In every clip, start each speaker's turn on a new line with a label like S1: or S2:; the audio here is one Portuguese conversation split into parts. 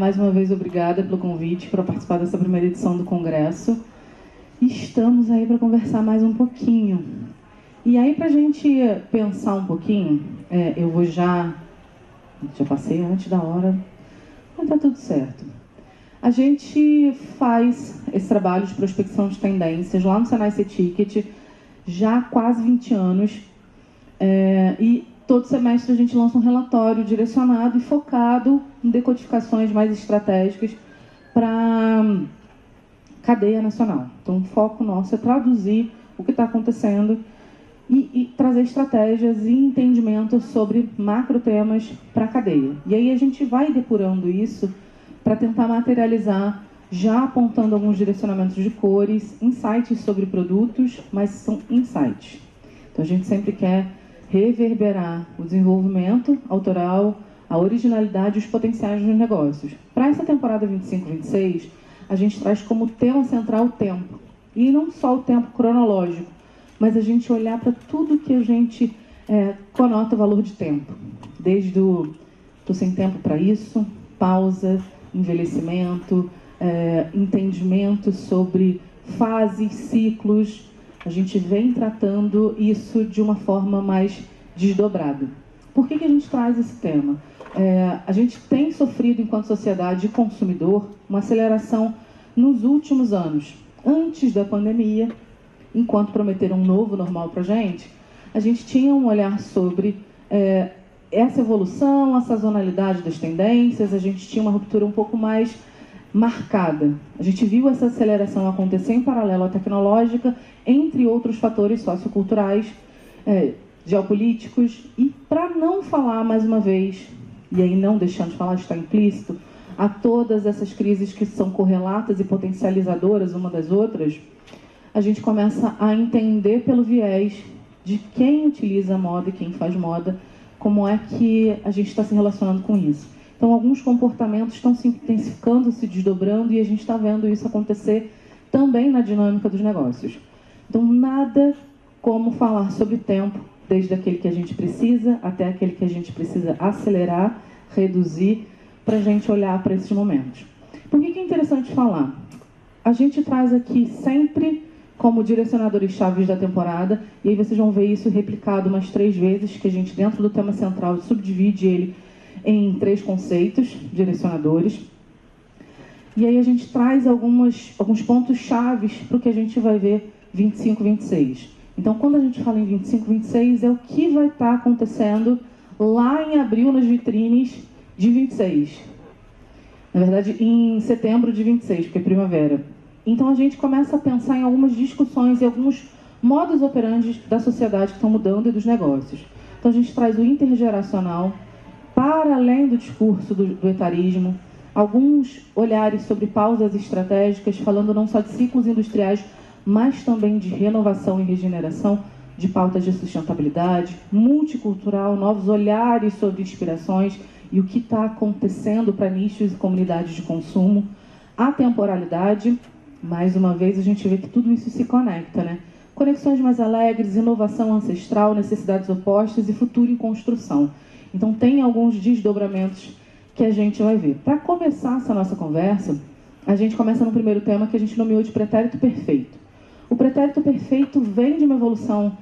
S1: Mais uma vez, obrigada pelo convite para participar dessa primeira edição do Congresso. Estamos aí para conversar mais um pouquinho. E aí, para a gente pensar um pouquinho, eu vou já passei antes da hora, mas tá tudo certo. A gente faz esse trabalho de prospecção de tendências lá no Senai C-Ticket já há quase 20 anos. E todo semestre a gente lança um relatório direcionado e focado em decodificações mais estratégicas para cadeia nacional. Então, o foco nosso é traduzir o que está acontecendo e trazer estratégias e entendimento sobre macro temas para a cadeia. E aí a gente vai depurando isso para tentar materializar, já apontando alguns direcionamentos de cores, insights sobre produtos, mas são insights. Então, a gente sempre quer reverberar o desenvolvimento autoral, a originalidade e os potenciais dos negócios. Para essa temporada 25-26, a gente traz como tema central o tempo. E não só o tempo cronológico, mas a gente olhar para tudo que a gente conota o valor de tempo. Desde o "tô sem tempo para isso", pausa, envelhecimento, entendimento sobre fases, ciclos. A gente vem tratando isso de uma forma mais desdobrada. Por que a gente traz esse tema? A gente tem sofrido, enquanto sociedade e consumidor, uma aceleração nos últimos anos. Antes da pandemia, enquanto prometeram um novo normal para a gente tinha um olhar sobre essa evolução, a sazonalidade das tendências, a gente tinha uma ruptura um pouco mais marcada. A gente viu essa aceleração acontecer em paralelo à tecnológica, entre outros fatores socioculturais, geopolíticos, e para não falar mais uma vez, e aí não deixando de falar, está implícito, a todas essas crises que são correlatas e potencializadoras uma das outras, a gente começa a entender pelo viés de quem utiliza a moda e quem faz moda, como é que a gente está se relacionando com isso. Então, alguns comportamentos estão se intensificando, se desdobrando, e a gente está vendo isso acontecer também na dinâmica dos negócios. Então, nada como falar sobre tempo, desde aquele que a gente precisa até aquele que a gente precisa acelerar, reduzir, para a gente olhar para esses momentos. Por que é interessante falar? A gente traz aqui sempre como direcionadores chaves da temporada, e aí vocês vão ver isso replicado umas 3 vezes, que a gente, dentro do tema central, subdivide ele em 3 conceitos direcionadores. E aí a gente traz alguns pontos chaves para o que a gente vai ver 25-26. Então, quando a gente fala em 25-26, é o que vai estar acontecendo lá em abril nas vitrines de 26. Na verdade, em setembro de 26, porque é primavera. Então, a gente começa a pensar em algumas discussões e alguns modus operandi da sociedade que estão mudando e dos negócios. Então, a gente traz o intergeracional, para além do discurso do etarismo, alguns olhares sobre pausas estratégicas, falando não só de ciclos industriais, mas também de renovação e regeneração, de pautas de sustentabilidade, multicultural, novos olhares sobre inspirações e o que está acontecendo para nichos e comunidades de consumo, a temporalidade. Mais uma vez, a gente vê que tudo isso se conecta, né? Conexões mais alegres, inovação ancestral, necessidades opostas e futuro em construção. Então, tem alguns desdobramentos que a gente vai ver. Para começar essa nossa conversa, a gente começa no primeiro tema que a gente nomeou de pretérito perfeito. O pretérito perfeito vem de uma evolução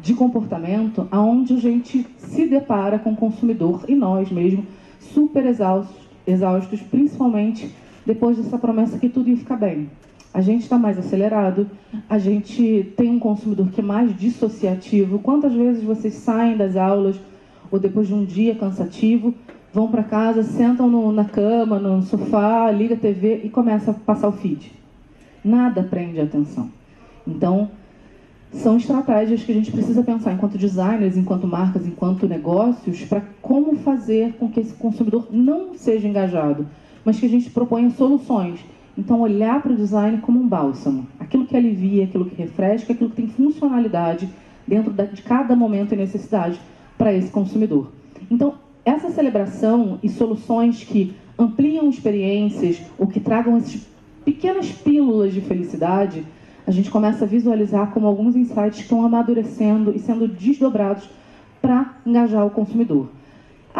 S1: de comportamento onde a gente se depara com o consumidor, e nós mesmos, super exaustos, principalmente depois dessa promessa que tudo ia ficar bem. A gente está mais acelerado, a gente tem um consumidor que é mais dissociativo. Quantas vezes vocês saem das aulas ou depois de um dia cansativo, vão para casa, sentam na cama, no sofá, liga a TV e começa a passar o feed? Nada prende a atenção. Então, são estratégias que a gente precisa pensar enquanto designers, enquanto marcas, enquanto negócios, para como fazer com que esse consumidor não seja engajado, mas que a gente proponha soluções. Então, olhar para o design como um bálsamo. Aquilo que alivia, aquilo que refresca, aquilo que tem funcionalidade dentro de cada momento e necessidade para esse consumidor. Então, essa celebração e soluções que ampliam experiências ou que tragam essas pequenas pílulas de felicidade, a gente começa a visualizar como alguns insights estão amadurecendo e sendo desdobrados para engajar o consumidor.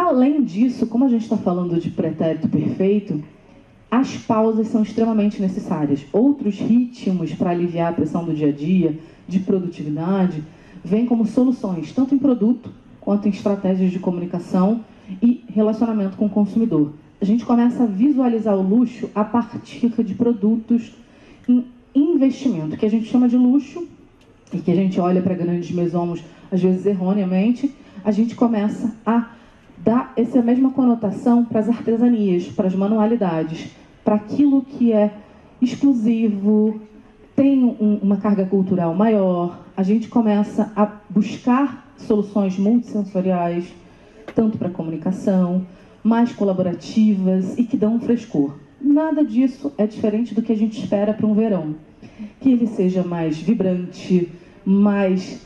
S1: Além disso, como a gente está falando de pretérito perfeito, as pausas são extremamente necessárias. Outros ritmos para aliviar a pressão do dia a dia, de produtividade, vêm como soluções, tanto em produto, quanto em estratégias de comunicação e relacionamento com o consumidor. A gente começa a visualizar o luxo a partir de produtos em investimento, que a gente chama de luxo, e que a gente olha para grandes maisons, às vezes erroneamente, a gente começa a dar essa mesma conotação para as artesanias, para as manualidades, para aquilo que é exclusivo, tem uma carga cultural maior. A gente começa a buscar soluções multissensoriais, tanto para a comunicação, mais colaborativas e que dão um frescor. Nada disso é diferente do que a gente espera para um verão. Que ele seja mais vibrante, mais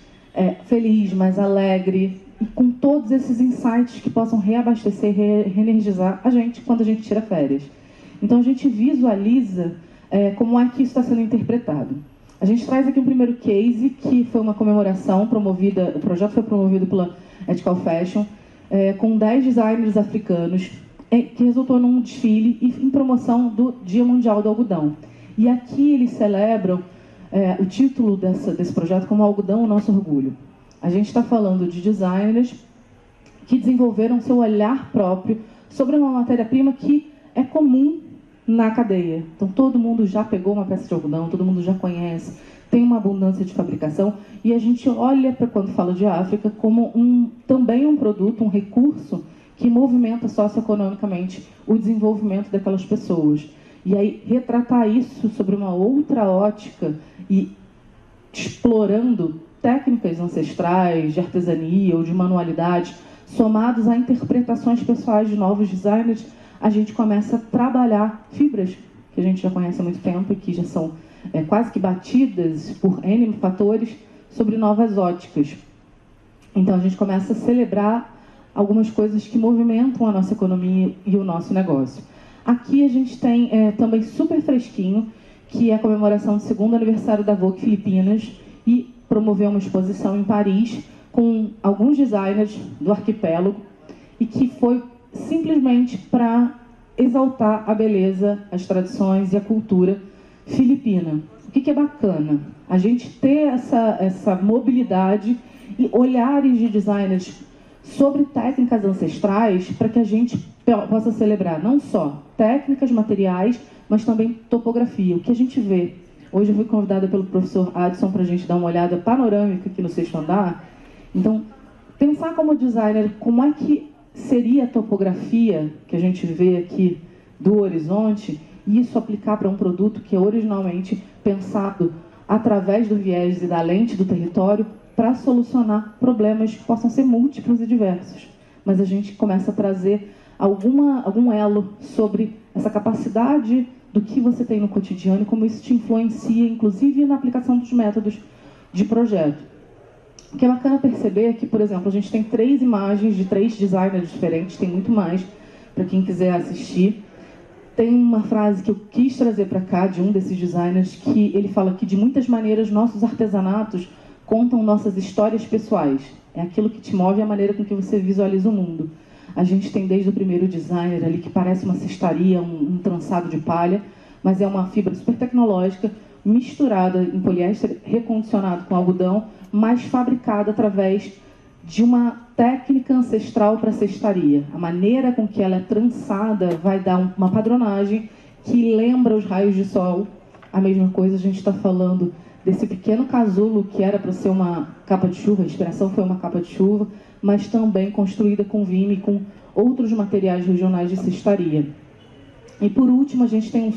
S1: feliz, mais alegre, e com todos esses insights que possam reabastecer, reenergizar a gente quando a gente tira férias. Então a gente visualiza como é que isso está sendo interpretado. A gente traz aqui um primeiro case, que foi uma comemoração promovida, o projeto foi promovido pela Ethical Fashion, com 10 designers africanos, que resultou num desfile e em promoção do Dia Mundial do Algodão. E aqui eles celebram o título desse projeto como Algodão, o Nosso Orgulho. A gente está falando de designers que desenvolveram seu olhar próprio sobre uma matéria-prima que é comum na cadeia. Então, todo mundo já pegou uma peça de algodão, todo mundo já conhece, tem uma abundância de fabricação, e a gente olha para, quando fala de África, como também um produto, um recurso que movimenta socioeconomicamente o desenvolvimento daquelas pessoas. E aí, retratar isso sobre uma outra ótica e explorando técnicas ancestrais, de artesania ou de manualidade, somados a interpretações pessoais de novos designers, a gente começa a trabalhar fibras que a gente já conhece há muito tempo e que já são quase que batidas por N fatores sobre novas óticas. Então a gente começa a celebrar algumas coisas que movimentam a nossa economia e o nosso negócio. Aqui a gente tem também super fresquinho, que é a comemoração do 2º aniversário da Vogue Filipinas, e promoveu uma exposição em Paris com alguns designers do arquipélago, e que foi simplesmente para exaltar a beleza, as tradições e a cultura filipina. O que é bacana? A gente ter essa mobilidade e olhares de designers sobre técnicas ancestrais para que a gente possa celebrar não só técnicas, materiais, mas também topografia. O que a gente vê. Hoje eu fui convidada pelo professor Adson para a gente dar uma olhada panorâmica aqui no 6º andar. Então, pensar como designer, como é que seria a topografia que a gente vê aqui do horizonte, e isso aplicar para um produto que é originalmente pensado através do viés e da lente do território para solucionar problemas que possam ser múltiplos e diversos. Mas a gente começa a trazer algum elo sobre essa capacidade do que você tem no cotidiano e como isso te influencia, inclusive na aplicação dos métodos de projeto. O que é bacana perceber é que, por exemplo, a gente tem 3 imagens de 3 designers diferentes, tem muito mais para quem quiser assistir. Tem uma frase que eu quis trazer para cá de um desses designers, que ele fala que de muitas maneiras nossos artesanatos contam nossas histórias pessoais. É aquilo que te move, a maneira com que você visualiza o mundo. A gente tem desde o primeiro designer ali, que parece uma cestaria, um trançado de palha, mas é uma fibra super tecnológica, misturada em poliéster recondicionado com algodão, mas fabricada através de uma técnica ancestral para cestaria. A maneira com que ela é trançada vai dar uma padronagem que lembra os raios de sol. A mesma coisa, a gente está falando desse pequeno casulo que era para ser uma capa de chuva, a inspiração foi uma capa de chuva, mas também construída com vime e com outros materiais regionais de cestaria. E por último, a gente tem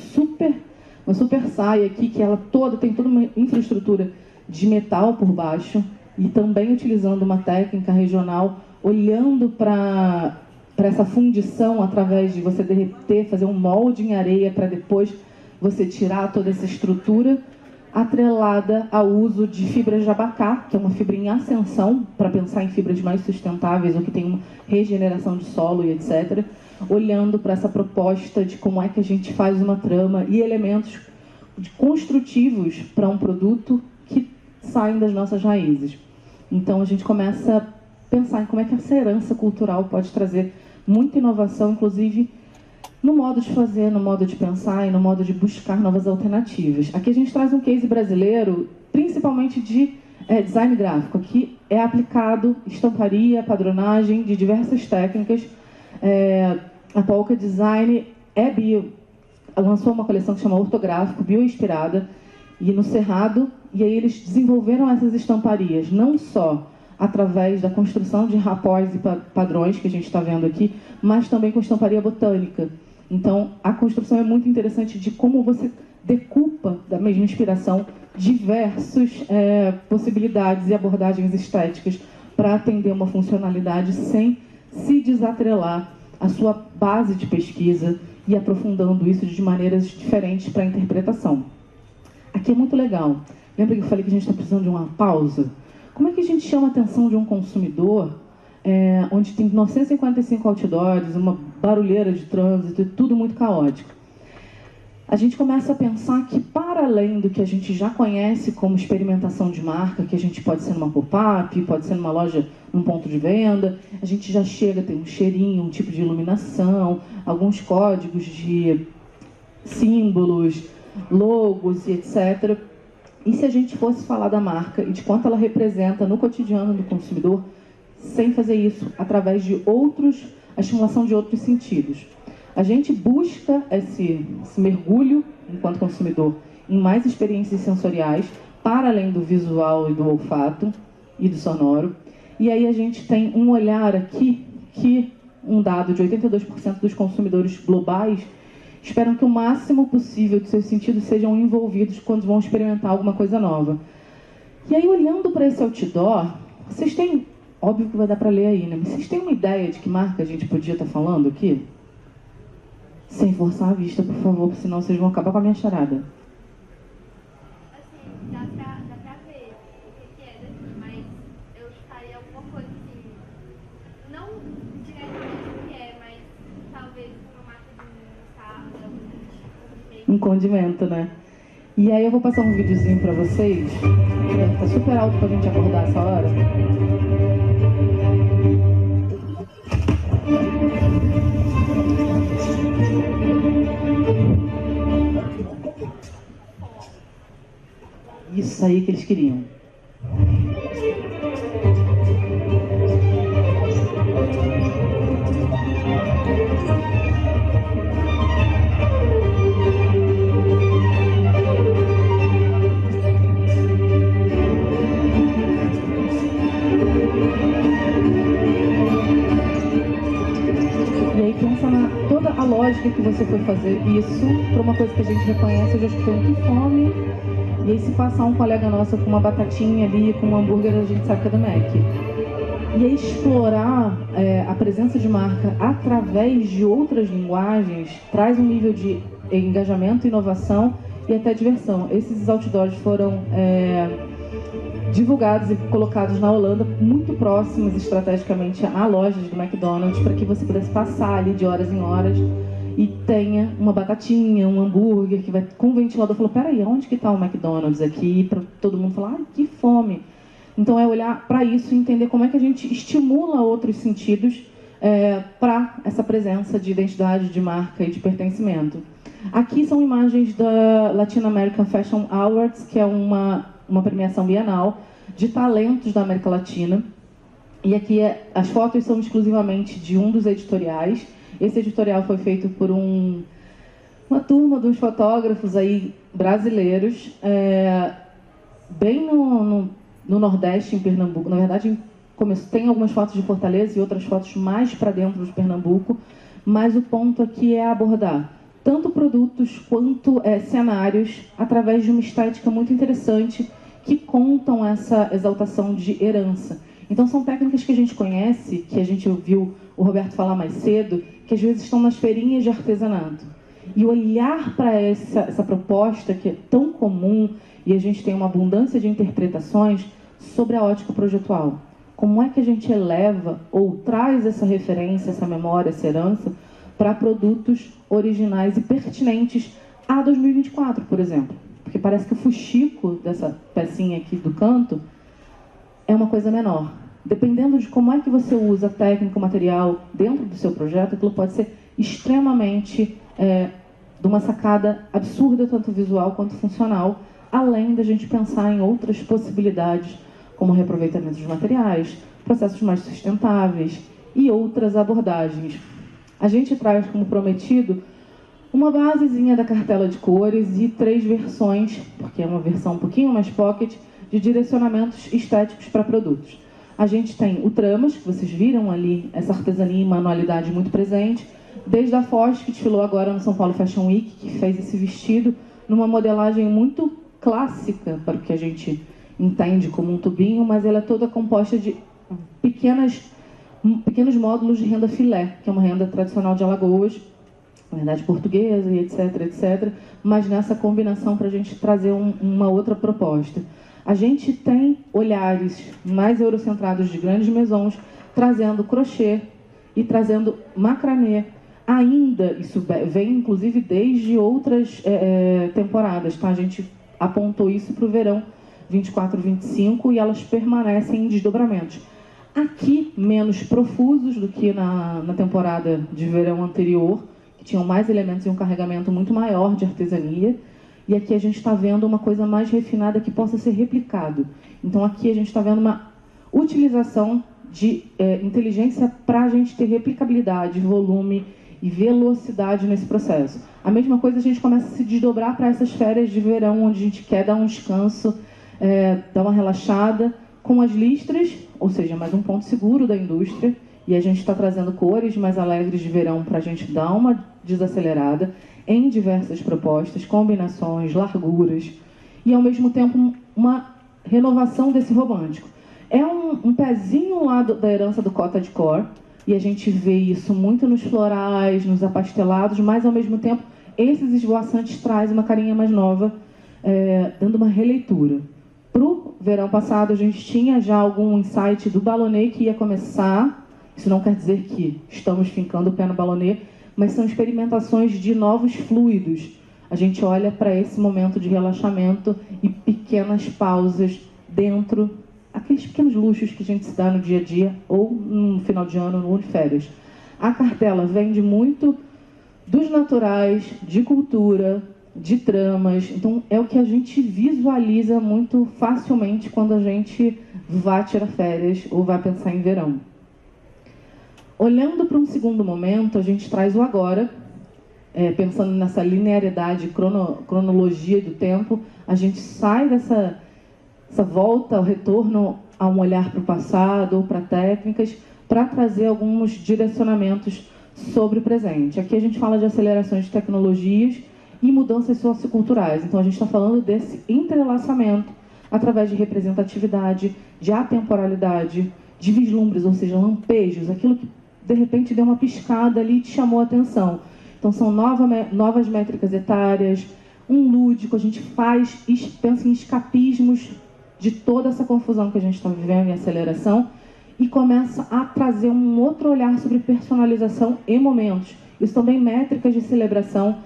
S1: uma super saia aqui, que ela tem toda uma infraestrutura de metal por baixo, e também utilizando uma técnica regional, olhando para essa fundição através de você derreter, fazer um molde em areia para depois você tirar toda essa estrutura, atrelada ao uso de fibras de abacá, que é uma fibra em ascensão, para pensar em fibras mais sustentáveis ou que tem uma regeneração de solo e etc., olhando para essa proposta de como é que a gente faz uma trama e elementos construtivos para um produto que saem das nossas raízes. Então a gente começa a pensar em como é que essa herança cultural pode trazer muita inovação, inclusive no modo de fazer, no modo de pensar e no modo de buscar novas alternativas. Aqui a gente traz um case brasileiro, principalmente de design gráfico. Aqui é aplicado estamparia, padronagem de diversas técnicas. A Polka Design lançou uma coleção que chama Ortográfico, bioinspirada, e no Cerrado, e aí eles desenvolveram essas estamparias, não só através da construção de rapós e padrões, que a gente está vendo aqui, mas também com estamparia botânica. Então, a construção é muito interessante de como você decupa da mesma inspiração diversas possibilidades e abordagens estéticas para atender uma funcionalidade sem se desatrelar à sua base de pesquisa e aprofundando isso de maneiras diferentes para a interpretação. Aqui é muito legal. Lembra que eu falei que a gente está precisando de uma pausa? Como é que a gente chama a atenção de um consumidor onde tem 955 outdoors, uma barulheira de trânsito e tudo muito caótico? A gente começa a pensar que, para além do que a gente já conhece como experimentação de marca, que a gente pode ser numa pop-up, pode ser numa loja, num ponto de venda, a gente já chega a ter um cheirinho, um tipo de iluminação, alguns códigos de símbolos, logos e etc. E se a gente fosse falar da marca e de quanto ela representa no cotidiano do consumidor, sem fazer isso através de a estimulação de outros sentidos? A gente busca esse mergulho, enquanto consumidor, em mais experiências sensoriais, para além do visual e do olfato e do sonoro. E aí a gente tem um olhar aqui que um dado de 82% dos consumidores globais esperam que o máximo possível de seus sentidos sejam envolvidos quando vão experimentar alguma coisa nova. E aí, olhando para esse outdoor, vocês têm, óbvio que vai dar para ler aí, né? Mas vocês têm uma ideia de que marca a gente podia estar falando aqui? Sem forçar a vista, por favor, senão vocês vão acabar com a minha charada.
S2: Assim, dá pra ver o que é daqui, mas eu estaria alguma coisa assim, não diretamente o que é, mas talvez uma marca de moussaka,
S1: Um condimento, né? E aí eu vou passar um videozinho pra vocês, que deve estar super alto pra gente acordar essa hora. Isso aí que eles queriam. E aí pensa toda a lógica que você foi fazer isso para uma coisa que a gente reconhece. Eu já estou com fome. E aí se passar um colega nosso com uma batatinha ali, com um hambúrguer, a gente sabe que é do Mac. E aí explorar a presença de marca através de outras linguagens traz um nível de engajamento, inovação e até diversão. Esses outdoors foram divulgados e colocados na Holanda, muito próximos estrategicamente a lojas do McDonald's, para que você pudesse passar ali de horas em horas e tenha uma batatinha, um hambúrguer que vai com o ventilador. Falou, peraí, onde que está o McDonald's aqui? Para todo mundo falar, ai, que fome. Então é olhar para isso e entender como é que a gente estimula outros sentidos para essa presença de identidade, de marca e de pertencimento. Aqui são imagens da Latin American Fashion Awards, que é uma premiação bienal de talentos da América Latina. E aqui as fotos são exclusivamente de um dos editoriais. Esse editorial foi feito por uma turma dos fotógrafos aí brasileiros, bem no Nordeste, em Pernambuco. Na verdade, tem algumas fotos de Fortaleza e outras fotos mais para dentro de Pernambuco, mas o ponto aqui é abordar tanto produtos quanto cenários através de uma estética muito interessante que contam essa exaltação de herança. Então são técnicas que a gente conhece, que a gente ouviu o Roberto falar mais cedo, que às vezes estão nas feirinhas de artesanato. E olhar para essa proposta que é tão comum, e a gente tem uma abundância de interpretações sobre a ótica projetual. Como é que a gente eleva ou traz essa referência, essa memória, essa herança para produtos originais e pertinentes a 2024, por exemplo? Porque parece que o fuxico dessa pecinha aqui do canto é uma coisa menor. dependendo de como é que você usa a técnica, o material dentro do seu projeto, aquilo pode ser extremamente de uma sacada absurda, tanto visual quanto funcional, além da gente pensar em outras possibilidades, como reaproveitamento de materiais, processos mais sustentáveis e outras abordagens. A gente traz, como prometido, uma basezinha da cartela de cores e 3 versões, porque é uma versão um pouquinho mais pocket, de direcionamentos estéticos para produtos. A gente tem o Tramas, que vocês viram ali, essa artesania e manualidade muito presente, desde a Foz, que desfilou agora no São Paulo Fashion Week, que fez esse vestido numa modelagem muito clássica, para o que a gente entende como um tubinho, mas ela é toda composta de pequenos módulos de renda filé, que é uma renda tradicional de Alagoas, na verdade portuguesa e etc, etc, mas nessa combinação para a gente trazer uma outra proposta. A gente tem olhares mais eurocentrados de grandes maisons, trazendo crochê e trazendo macramê. Ainda, isso vem inclusive desde outras temporadas, tá? A gente apontou isso para o verão 24, 25 e elas permanecem em desdobramentos. Aqui, menos profusos do que na temporada de verão anterior, que tinham mais elementos e um carregamento muito maior de artesania. E aqui a gente está vendo uma coisa mais refinada que possa ser replicado. Então aqui a gente está vendo uma utilização de inteligência para a gente ter replicabilidade, volume e velocidade nesse processo. A mesma coisa a gente começa a se desdobrar para essas férias de verão, onde a gente quer dar um descanso, dar uma relaxada, com as listras, ou seja, mais um ponto seguro da indústria, e a gente está trazendo cores mais alegres de verão para a gente dar uma desacelerada em diversas propostas, combinações, larguras, e ao mesmo tempo uma renovação desse romântico. É um pezinho lá da herança do cottage core, e a gente vê isso muito nos florais, nos apastelados, mas ao mesmo tempo esses esvoaçantes trazem uma carinha mais nova, dando uma releitura. Para o verão passado a gente tinha já algum insight do Ballonnet que ia começar, isso não quer dizer que estamos fincando o pé no Ballonnet, mas são experimentações de novos fluidos. A gente olha para esse momento de relaxamento e pequenas pausas dentro, aqueles pequenos luxos que a gente se dá no dia a dia ou no final de ano, ou de férias. A cartela vende muito dos naturais, de cultura, de tramas. Então, é o que a gente visualiza muito facilmente quando a gente vai tirar férias ou vai pensar em verão. Olhando para um segundo momento, a gente traz o agora, pensando nessa linearidade, cronologia do tempo, a gente sai dessa volta, o retorno a um olhar para o passado ou para técnicas, para trazer alguns direcionamentos sobre o presente. Aqui a gente fala de acelerações de tecnologias e mudanças socioculturais. Então a gente está falando desse entrelaçamento através de representatividade, de atemporalidade, de vislumbres, ou seja, lampejos, aquilo que de repente deu uma piscada ali e te chamou a atenção. Então são novas métricas etárias, um lúdico, a gente pensa em escapismos de toda essa confusão que a gente está vivendo em aceleração e começa a trazer um outro olhar sobre personalização e momentos. Isso também métricas de celebração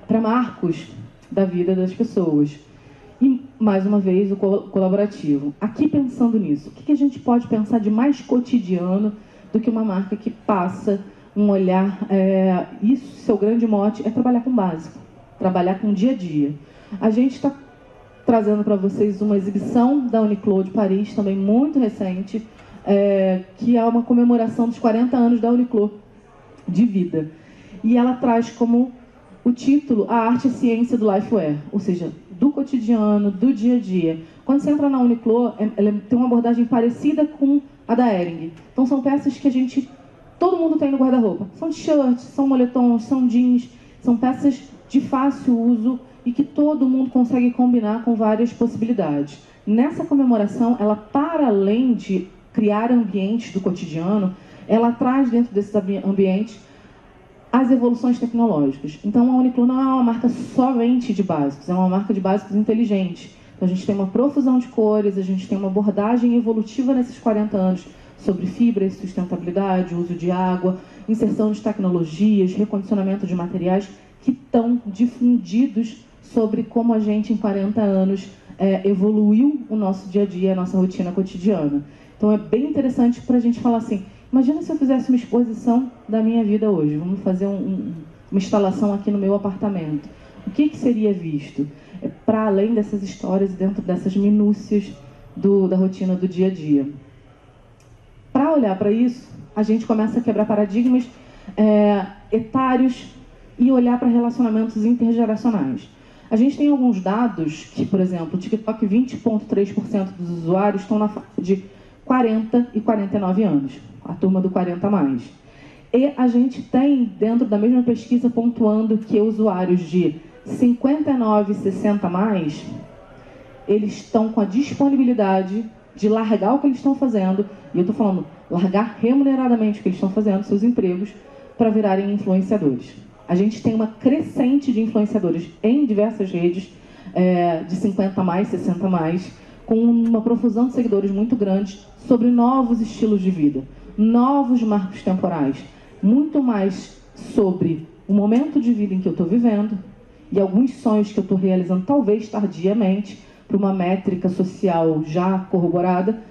S1: para marcos da vida das pessoas. E, mais uma vez, o colaborativo. Aqui, pensando nisso, o que a gente pode pensar de mais cotidiano do que uma marca que passa um olhar... Isso, seu grande mote, é trabalhar com o básico, trabalhar com o dia a dia. A gente está trazendo para vocês uma exibição da Uniqlo de Paris, também muito recente, que é uma comemoração dos 40 anos da Uniqlo de vida. E ela traz como o título a arte e ciência do lifewear, ou seja, do cotidiano, do dia a dia. Quando você entra na Uniqlo, ela tem uma abordagem parecida com a da Hering. Então são peças que todo mundo tem no guarda-roupa. São t-shirts, são moletons, são jeans, são peças de fácil uso e que todo mundo consegue combinar com várias possibilidades. Nessa comemoração, ela, para além de criar ambientes do cotidiano, ela traz dentro desses ambientes as evoluções tecnológicas. Então, a Uniqlo não é uma marca somente de básicos, é uma marca de básicos inteligentes. Então, a gente tem uma profusão de cores, a gente tem uma abordagem evolutiva nesses 40 anos sobre fibras, sustentabilidade, uso de água, inserção de tecnologias, recondicionamento de materiais que estão difundidos sobre como a gente, em 40 anos, evoluiu o nosso dia a dia, a nossa rotina cotidiana. Então é bem interessante para a gente falar assim, imagina se eu fizesse uma exposição da minha vida hoje, vamos fazer uma instalação aqui no meu apartamento. O que seria visto? Para além dessas histórias, dentro dessas minúcias da rotina do dia a dia. Para olhar para isso, a gente começa a quebrar paradigmas etários e olhar para relacionamentos intergeracionais. A gente tem alguns dados que, por exemplo, o TikTok, 20,3% dos usuários estão na faixa de 40 e 49 anos, a turma do 40 mais. E a gente tem, dentro da mesma pesquisa, pontuando que usuários de 59 e 60 mais, eles estão com a disponibilidade de largar o que eles estão fazendo, e eu estou falando, largar remuneradamente o que eles estão fazendo, seus empregos, para virarem influenciadores. A gente tem uma crescente de influenciadores em diversas redes, de 50 mais, 60 mais, com uma profusão de seguidores muito grande sobre novos estilos de vida, novos marcos temporais, muito mais sobre o momento de vida em que eu estou vivendo e alguns sonhos que eu estou realizando, talvez tardiamente, para uma métrica social já corroborada,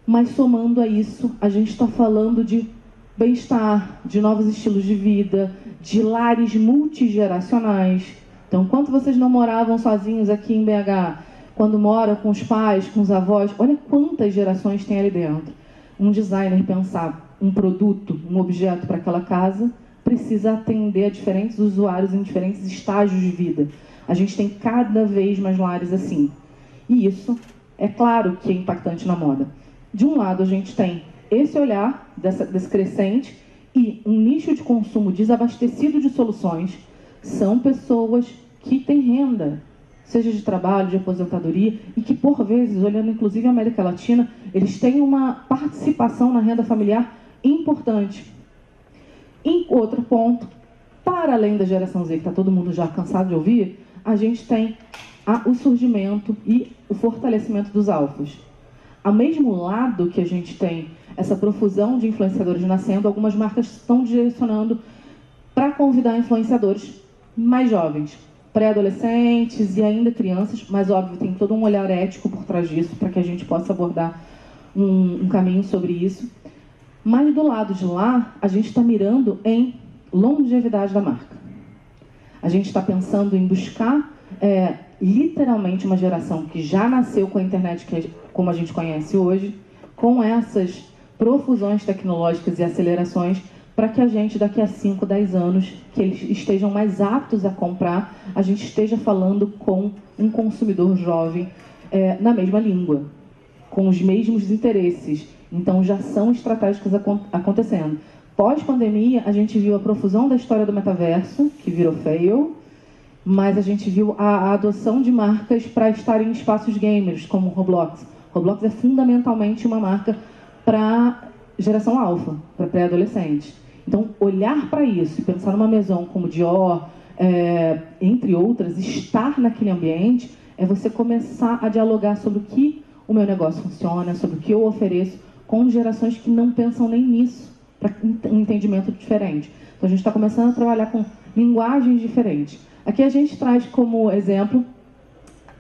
S1: mas somando a isso, a gente está falando de bem-estar, de novos estilos de vida, de lares multigeracionais. Então, enquanto vocês não moravam sozinhos aqui em BH, quando moram com os pais, com os avós, olha quantas gerações tem ali dentro. Um designer pensar um produto, um objeto para aquela casa, precisa atender a diferentes usuários em diferentes estágios de vida. A gente tem cada vez mais lares assim. E isso, é claro que é impactante na moda. De um lado, a gente tem esse olhar desse crescente e um nicho de consumo desabastecido de soluções. São pessoas que têm renda, seja de trabalho, de aposentadoria, e que, por vezes, olhando inclusive a América Latina, eles têm uma participação na renda familiar importante. Em outro ponto, para além da geração Z, que está todo mundo já cansado de ouvir, a gente tem o surgimento e o fortalecimento dos alfas. Ao mesmo lado que a gente tem essa profusão de influenciadores nascendo, algumas marcas estão direcionando para convidar influenciadores mais jovens, pré-adolescentes e ainda crianças, mas óbvio, tem todo um olhar ético por trás disso, para que a gente possa abordar um caminho sobre isso. Mas do lado de lá, a gente está mirando em longevidade da marca. A gente está pensando em buscar literalmente uma geração que já nasceu com a internet como a gente conhece hoje, com essas profusões tecnológicas e acelerações, para que a gente, daqui a 5, 10 anos, que eles estejam mais aptos a comprar, a gente esteja falando com um consumidor jovem na mesma língua, com os mesmos interesses. Então, já são estratégicas acontecendo. Pós-pandemia, a gente viu a profusão da história do metaverso, que virou fail, mas a gente viu a adoção de marcas para estarem em espaços gamers, como o Roblox. Roblox é fundamentalmente uma marca para geração alfa, para pré-adolescente. Então, olhar para isso e pensar numa maison como Dior, entre outras, estar naquele ambiente, é você começar a dialogar sobre o que o meu negócio funciona, sobre o que eu ofereço, com gerações que não pensam nem nisso, para um entendimento diferente. Então, a gente está começando a trabalhar com linguagens diferentes. Aqui a gente traz como exemplo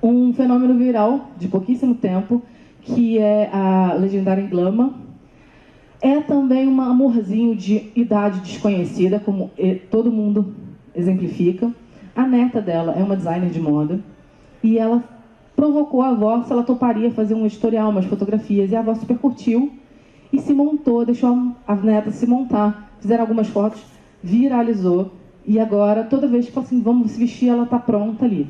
S1: um fenômeno viral de pouquíssimo tempo, que é a legendária Glama. É também um amorzinho de idade desconhecida, como todo mundo exemplifica. A neta dela é uma designer de moda e ela provocou a avó se ela toparia fazer um editorial, umas fotografias, e a avó super curtiu e se montou, deixou a neta se montar, fizeram algumas fotos, viralizou, e agora toda vez que fala assim, vamos se vestir, ela está pronta ali.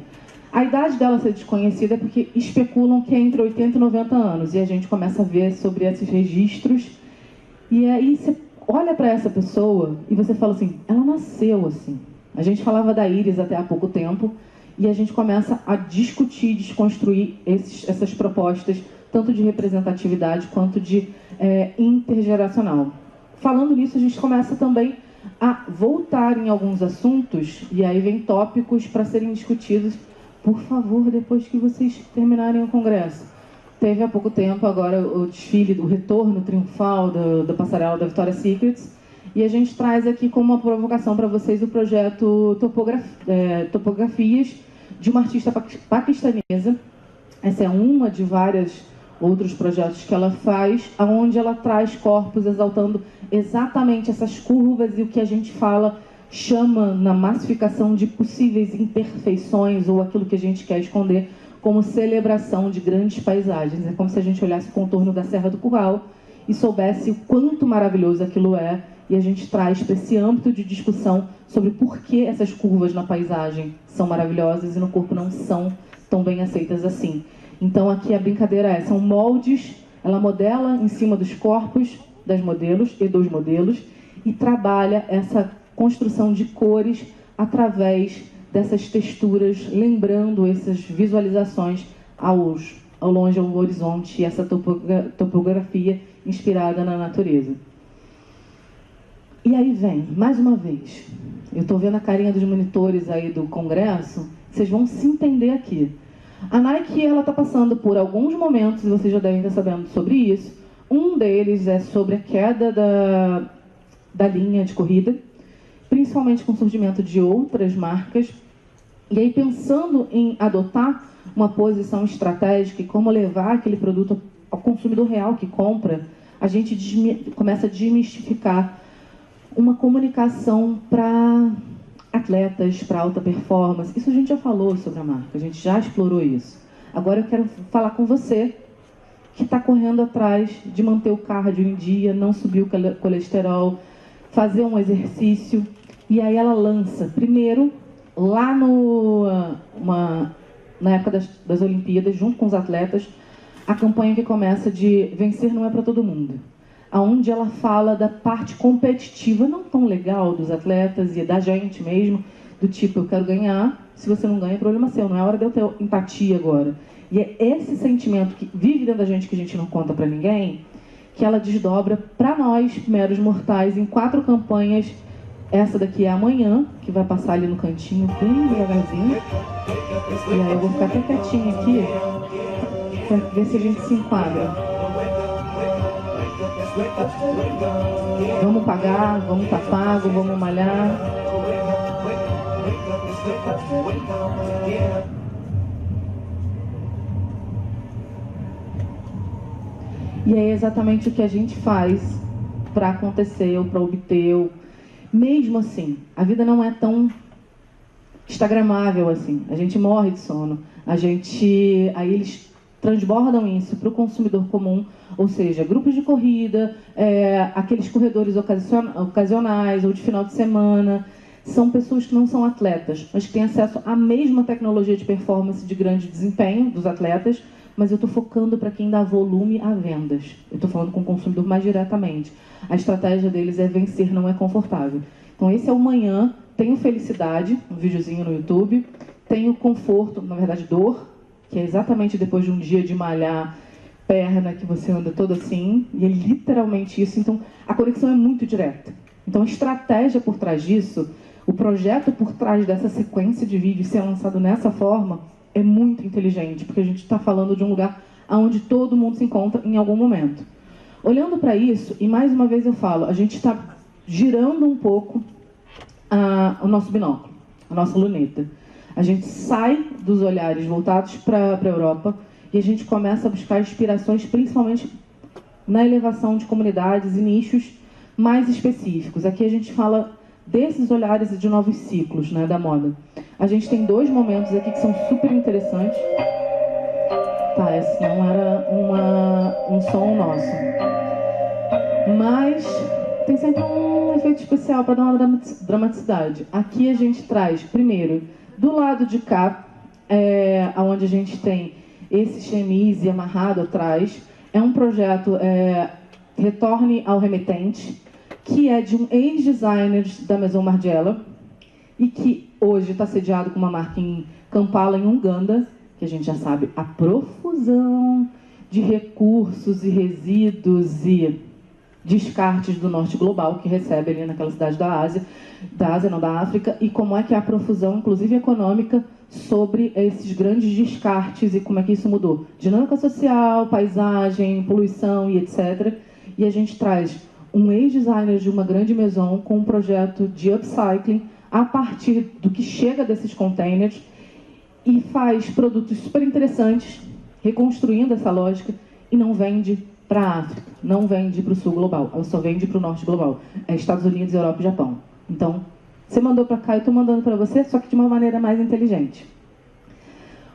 S1: A idade dela ser desconhecida é porque especulam que é entre 80 e 90 anos, e a gente começa a ver sobre esses registros, e aí você olha para essa pessoa e você fala assim, ela nasceu assim. A gente falava da Iris até há pouco tempo, e a gente começa a discutir, desconstruir essas propostas, tanto de representatividade quanto de intergeracional. Falando nisso, a gente começa também a voltar em alguns assuntos, e aí vem tópicos para serem discutidos, por favor, depois que vocês terminarem o congresso. Teve há pouco tempo agora o desfile, o retorno triunfal da passarela da Victoria's Secrets, e a gente traz aqui como uma provocação para vocês o projeto Topografias, de uma artista paquistanesa, Essa é uma de vários outros projetos que ela faz, onde ela traz corpos exaltando exatamente essas curvas e o que a gente chama na massificação de possíveis imperfeições ou aquilo que a gente quer esconder como celebração de grandes paisagens. É como se a gente olhasse o contorno da Serra do Curral e soubesse o quanto maravilhoso aquilo é, e a gente traz para esse âmbito de discussão sobre por que essas curvas na paisagem são maravilhosas e no corpo não são tão bem aceitas assim. Então aqui a brincadeira são moldes, ela modela em cima dos corpos das modelos e dos modelos e trabalha essa construção de cores através dessas texturas, lembrando essas visualizações ao longe ao horizonte e essa topografia inspirada na natureza. E aí vem, mais uma vez, eu estou vendo a carinha dos monitores aí do congresso, vocês vão se entender aqui. A Nike está passando por alguns momentos, e vocês já devem estar sabendo sobre isso. Um deles é sobre a queda da linha de corrida, principalmente com o surgimento de outras marcas. E aí, pensando em adotar uma posição estratégica e como levar aquele produto ao consumidor real que compra, a gente começa a desmistificar uma comunicação para atletas, para alta performance. Isso a gente já falou sobre a marca, a gente já explorou isso. Agora eu quero falar com você que está correndo atrás de manter o cardio em dia, não subir o colesterol, fazer um exercício. E aí ela lança, primeiro, lá na época das Olimpíadas, junto com os atletas, a campanha que começa de vencer não é para todo mundo, onde ela fala da parte competitiva não tão legal dos atletas e da gente mesmo, do tipo, eu quero ganhar, se você não ganha é problema seu, não é hora de eu ter empatia agora. E é esse sentimento que vive dentro da gente, que a gente não conta para ninguém, que ela desdobra para nós, meros mortais, em 4 campanhas. Essa daqui é amanhã, que vai passar ali no cantinho, bem devagarzinho. E aí eu vou ficar até quietinho aqui, para ver se a gente se enquadra. Vamos pagar, vamos estar pago, vamos malhar. E é exatamente o que a gente faz para acontecer ou para obter. Mesmo assim, a vida não é tão instagramável assim. A gente morre de sono. Aí eles transbordam isso para o consumidor comum, ou seja, grupos de corrida, aqueles corredores ocasionais ou de final de semana. São pessoas que não são atletas, mas que têm acesso à mesma tecnologia de performance de grande desempenho dos atletas, mas eu estou focando para quem dá volume a vendas. Eu estou falando com o consumidor mais diretamente. A estratégia deles é vencer, não é confortável. Então esse é o manhã, tenho felicidade, um videozinho no YouTube, tenho conforto, na verdade dor, que é exatamente depois de um dia de malhar perna, que você anda todo assim, e é literalmente isso. Então a conexão é muito direta. Então a estratégia por trás disso, o projeto por trás dessa sequência de vídeos ser lançado dessa forma, é muito inteligente, porque a gente está falando de um lugar onde todo mundo se encontra em algum momento. Olhando para isso, e mais uma vez eu falo, a gente está girando um pouco o nosso binóculo, a nossa luneta. A gente sai dos olhares voltados para a Europa e a gente começa a buscar inspirações, principalmente na elevação de comunidades e nichos mais específicos. Aqui a gente fala desses olhares e de novos ciclos, né, da moda. A gente tem 2 momentos aqui que são super interessantes. Tá, esse não era um som nosso. Mas tem sempre um efeito especial para dar uma dramaticidade. Aqui a gente traz, primeiro, do lado de cá, onde a gente tem esse chemise amarrado atrás, é um projeto Retorne ao Remetente, que é de um ex-designer da Maison Margiela e que hoje está sediado com uma marca em Kampala, em Uganda, que a gente já sabe a profusão de recursos e resíduos e descartes do norte global que recebe ali naquela cidade da África, e como é que é a profusão, inclusive econômica, sobre esses grandes descartes e como é que isso mudou. Dinâmica social, paisagem, poluição e etc. E a gente traz um ex-designer de uma grande maison com um projeto de upcycling a partir do que chega desses containers e faz produtos super interessantes, reconstruindo essa lógica e não vende para a África, não vende para o sul global, ela só vende para o norte global, Estados Unidos, Europa e Japão. Então, você mandou para cá, eu estou mandando para você, só que de uma maneira mais inteligente.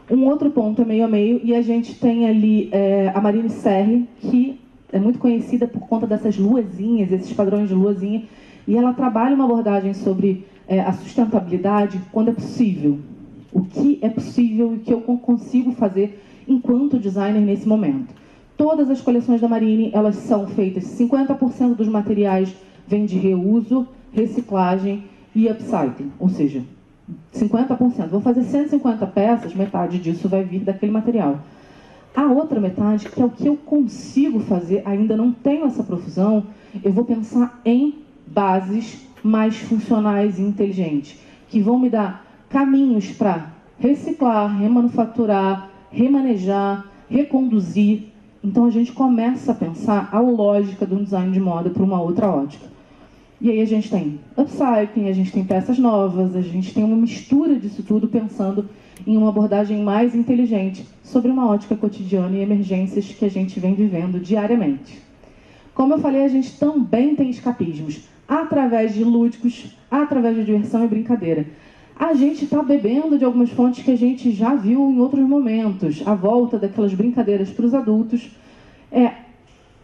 S1: Um outro ponto é meio a meio, e a gente tem ali a Marine Serre, que é muito conhecida por conta dessas luazinhas, esses padrões de luazinha, e ela trabalha uma abordagem sobre a sustentabilidade quando é possível. O que é possível e o que eu consigo fazer enquanto designer nesse momento. Todas as coleções da Marine, elas são feitas, 50% dos materiais vem de reuso, reciclagem e upcycling, ou seja, 50%. Vou fazer 150 peças, metade disso vai vir daquele material. A outra metade, que é o que eu consigo fazer, ainda não tenho essa profusão, eu vou pensar em bases mais funcionais e inteligentes, que vão me dar caminhos para reciclar, remanufaturar, remanejar, reconduzir. Então a gente começa a pensar a lógica do design de moda para uma outra ótica. E aí a gente tem upcycling, a gente tem peças novas, a gente tem uma mistura disso tudo pensando em uma abordagem mais inteligente sobre uma ótica cotidiana e emergências que a gente vem vivendo diariamente. Como eu falei, a gente também tem escapismos, através de lúdicos, através de diversão e brincadeira. A gente está bebendo de algumas fontes que a gente já viu em outros momentos. A volta daquelas brincadeiras para os adultos é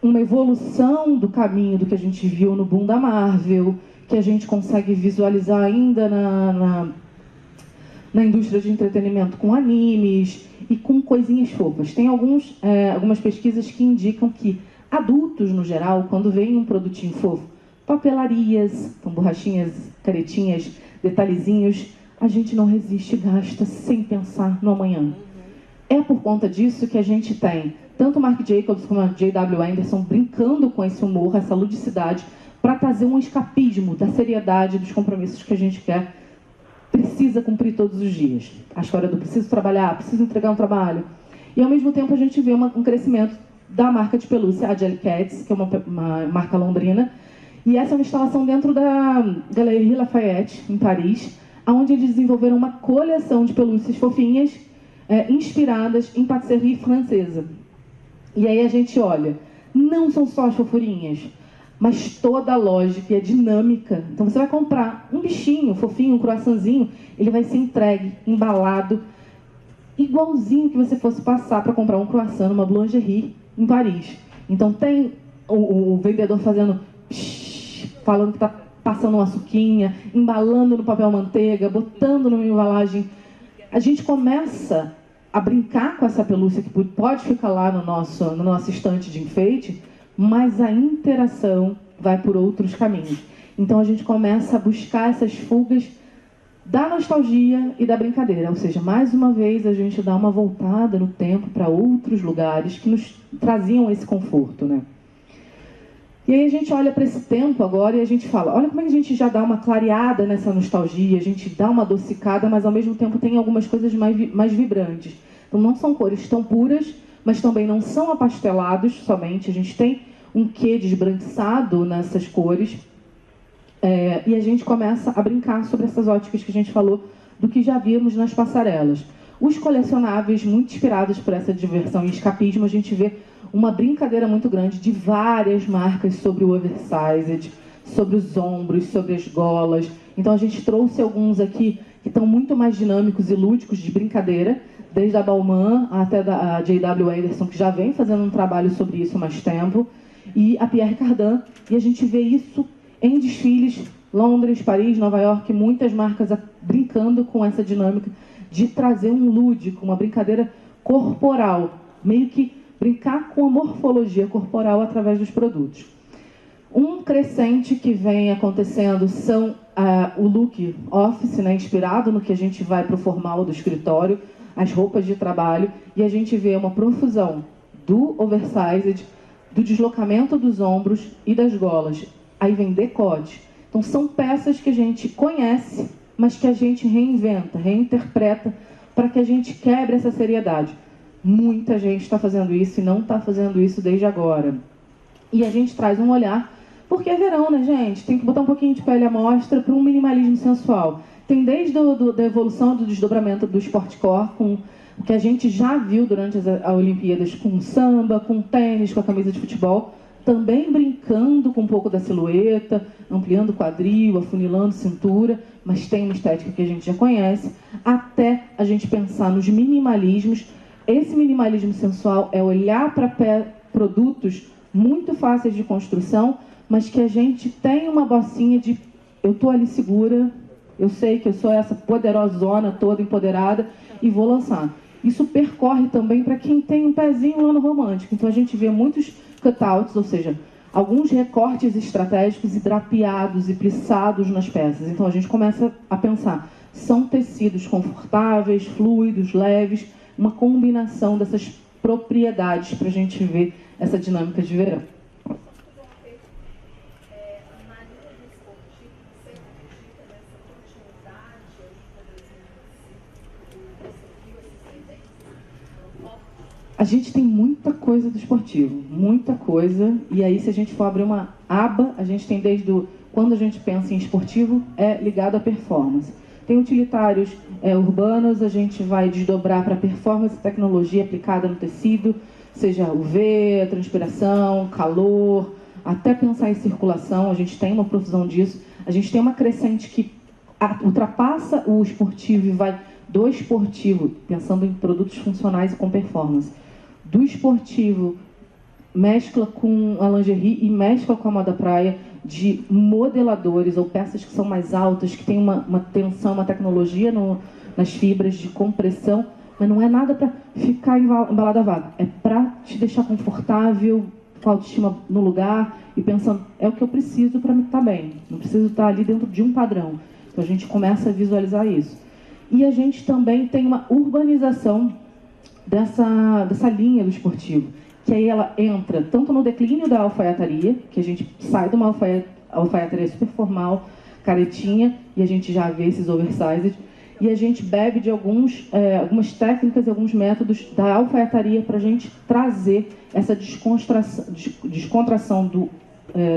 S1: uma evolução do caminho do que a gente viu no boom da Marvel, que a gente consegue visualizar ainda na indústria de entretenimento com animes e com coisinhas fofas. Tem algumas pesquisas que indicam que adultos, no geral, quando veem um produtinho fofo, papelarias, com borrachinhas, caretinhas, detalhezinhos, a gente não resiste e gasta sem pensar no amanhã. É por conta disso que a gente tem tanto o Marc Jacobs como a J.W. Anderson brincando com esse humor, essa ludicidade, para trazer um escapismo da seriedade dos compromissos que a gente precisa cumprir todos os dias. A história do preciso trabalhar, preciso entregar um trabalho. E, ao mesmo tempo, a gente vê um crescimento da marca de pelúcia, a Jellycats, que é uma marca londrina. E essa é uma instalação dentro da Galerie Lafayette, em Paris, onde eles desenvolveram uma coleção de pelúcias fofinhas, inspiradas em patisserie francesa. E aí a gente olha, não são só as fofurinhas, mas toda a lógica e a dinâmica. Então você vai comprar um bichinho fofinho, um croissantzinho, ele vai ser entregue, embalado, igualzinho que você fosse passar para comprar um croissant numa boulangerie em Paris. Então tem o vendedor fazendo falando que está passando uma suquinha, embalando no papel manteiga, botando numa embalagem. A gente começa a brincar com essa pelúcia que pode ficar lá no nosso estante de enfeite, mas a interação vai por outros caminhos. Então a gente começa a buscar essas fugas da nostalgia e da brincadeira, ou seja, mais uma vez a gente dá uma voltada no tempo para outros lugares que nos traziam esse conforto, né? E aí a gente olha para esse tempo agora e a gente fala, olha como é que a gente já dá uma clareada nessa nostalgia, a gente dá uma adocicada, mas ao mesmo tempo tem algumas coisas mais vibrantes. Então não são cores tão puras, mas também não são apastelados somente, a gente tem um quê de esbranquiçado nessas cores, e a gente começa a brincar sobre essas óticas que a gente falou, do que já vimos nas passarelas. Os colecionáveis, muito inspirados por essa diversão e escapismo, a gente vê uma brincadeira muito grande de várias marcas sobre o oversized, sobre os ombros, sobre as golas. Então a gente trouxe alguns aqui que estão muito mais dinâmicos e lúdicos de brincadeira, desde a Balmain até a J.W. Anderson, que já vem fazendo um trabalho sobre isso há mais tempo, e a Pierre Cardin, e a gente vê isso em desfiles, Londres, Paris, Nova York, muitas marcas brincando com essa dinâmica de trazer um lúdico, uma brincadeira corporal, meio que brincar com a morfologia corporal através dos produtos. Um crescente que vem acontecendo são o look office, né, inspirado no que a gente vai para o formal do escritório, as roupas de trabalho, e a gente vê uma profusão do oversized, do deslocamento dos ombros e das golas. Aí vem decote. Então são peças que a gente conhece, mas que a gente reinventa, reinterpreta, para que a gente quebre essa seriedade. Muita gente está fazendo isso e não está fazendo isso desde agora. E a gente traz um olhar, porque é verão, né, gente? Tem que botar um pouquinho de pele à mostra para um minimalismo sensual. Tem desde da evolução do desdobramento do sportcore, com o que a gente já viu durante as Olimpíadas com samba, com tênis, com a camisa de futebol, também brincando com um pouco da silhueta, ampliando o quadril, afunilando cintura, mas tem uma estética que a gente já conhece, até a gente pensar nos minimalismos. Esse minimalismo sensual é olhar para produtos muito fáceis de construção, mas que a gente tem uma bocinha de eu estou ali segura, eu sei que eu sou essa poderosona toda empoderada e vou lançar. Isso percorre também para quem tem um pezinho lá no romântico. Então a gente vê muitos cutouts, ou seja, alguns recortes estratégicos e drapeados e plissados nas peças. Então a gente começa a pensar, são tecidos confortáveis, fluidos, leves, uma combinação dessas propriedades para a gente ver essa dinâmica de verão. A gente tem muita coisa do esportivo, muita coisa, e aí se a gente for abrir uma aba, a gente tem quando a gente pensa em esportivo, é ligado à performance. Tem utilitários urbanos, a gente vai desdobrar para performance e tecnologia aplicada no tecido, seja UV, transpiração, calor, até pensar em circulação, a gente tem uma profusão disso. A gente tem uma crescente que ultrapassa o esportivo e vai do esportivo, pensando em produtos funcionais e com performance. Do esportivo, mescla com a lingerie e mescla com a moda praia, de modeladores ou peças que são mais altas, que tem uma tensão, uma tecnologia nas fibras de compressão, mas não é nada para ficar embalada vaga, é para te deixar confortável, com a autoestima no lugar e pensando, é o que eu preciso para me estar bem, não preciso estar ali dentro de um padrão. Então a gente começa a visualizar isso. E a gente também tem uma urbanização dessa linha do esportivo, que aí ela entra tanto no declínio da alfaiataria, que a gente sai de uma alfaiataria super formal, caretinha, e a gente já vê esses oversized, e a gente bebe de algumas técnicas e alguns métodos da alfaiataria para a gente trazer essa descontração do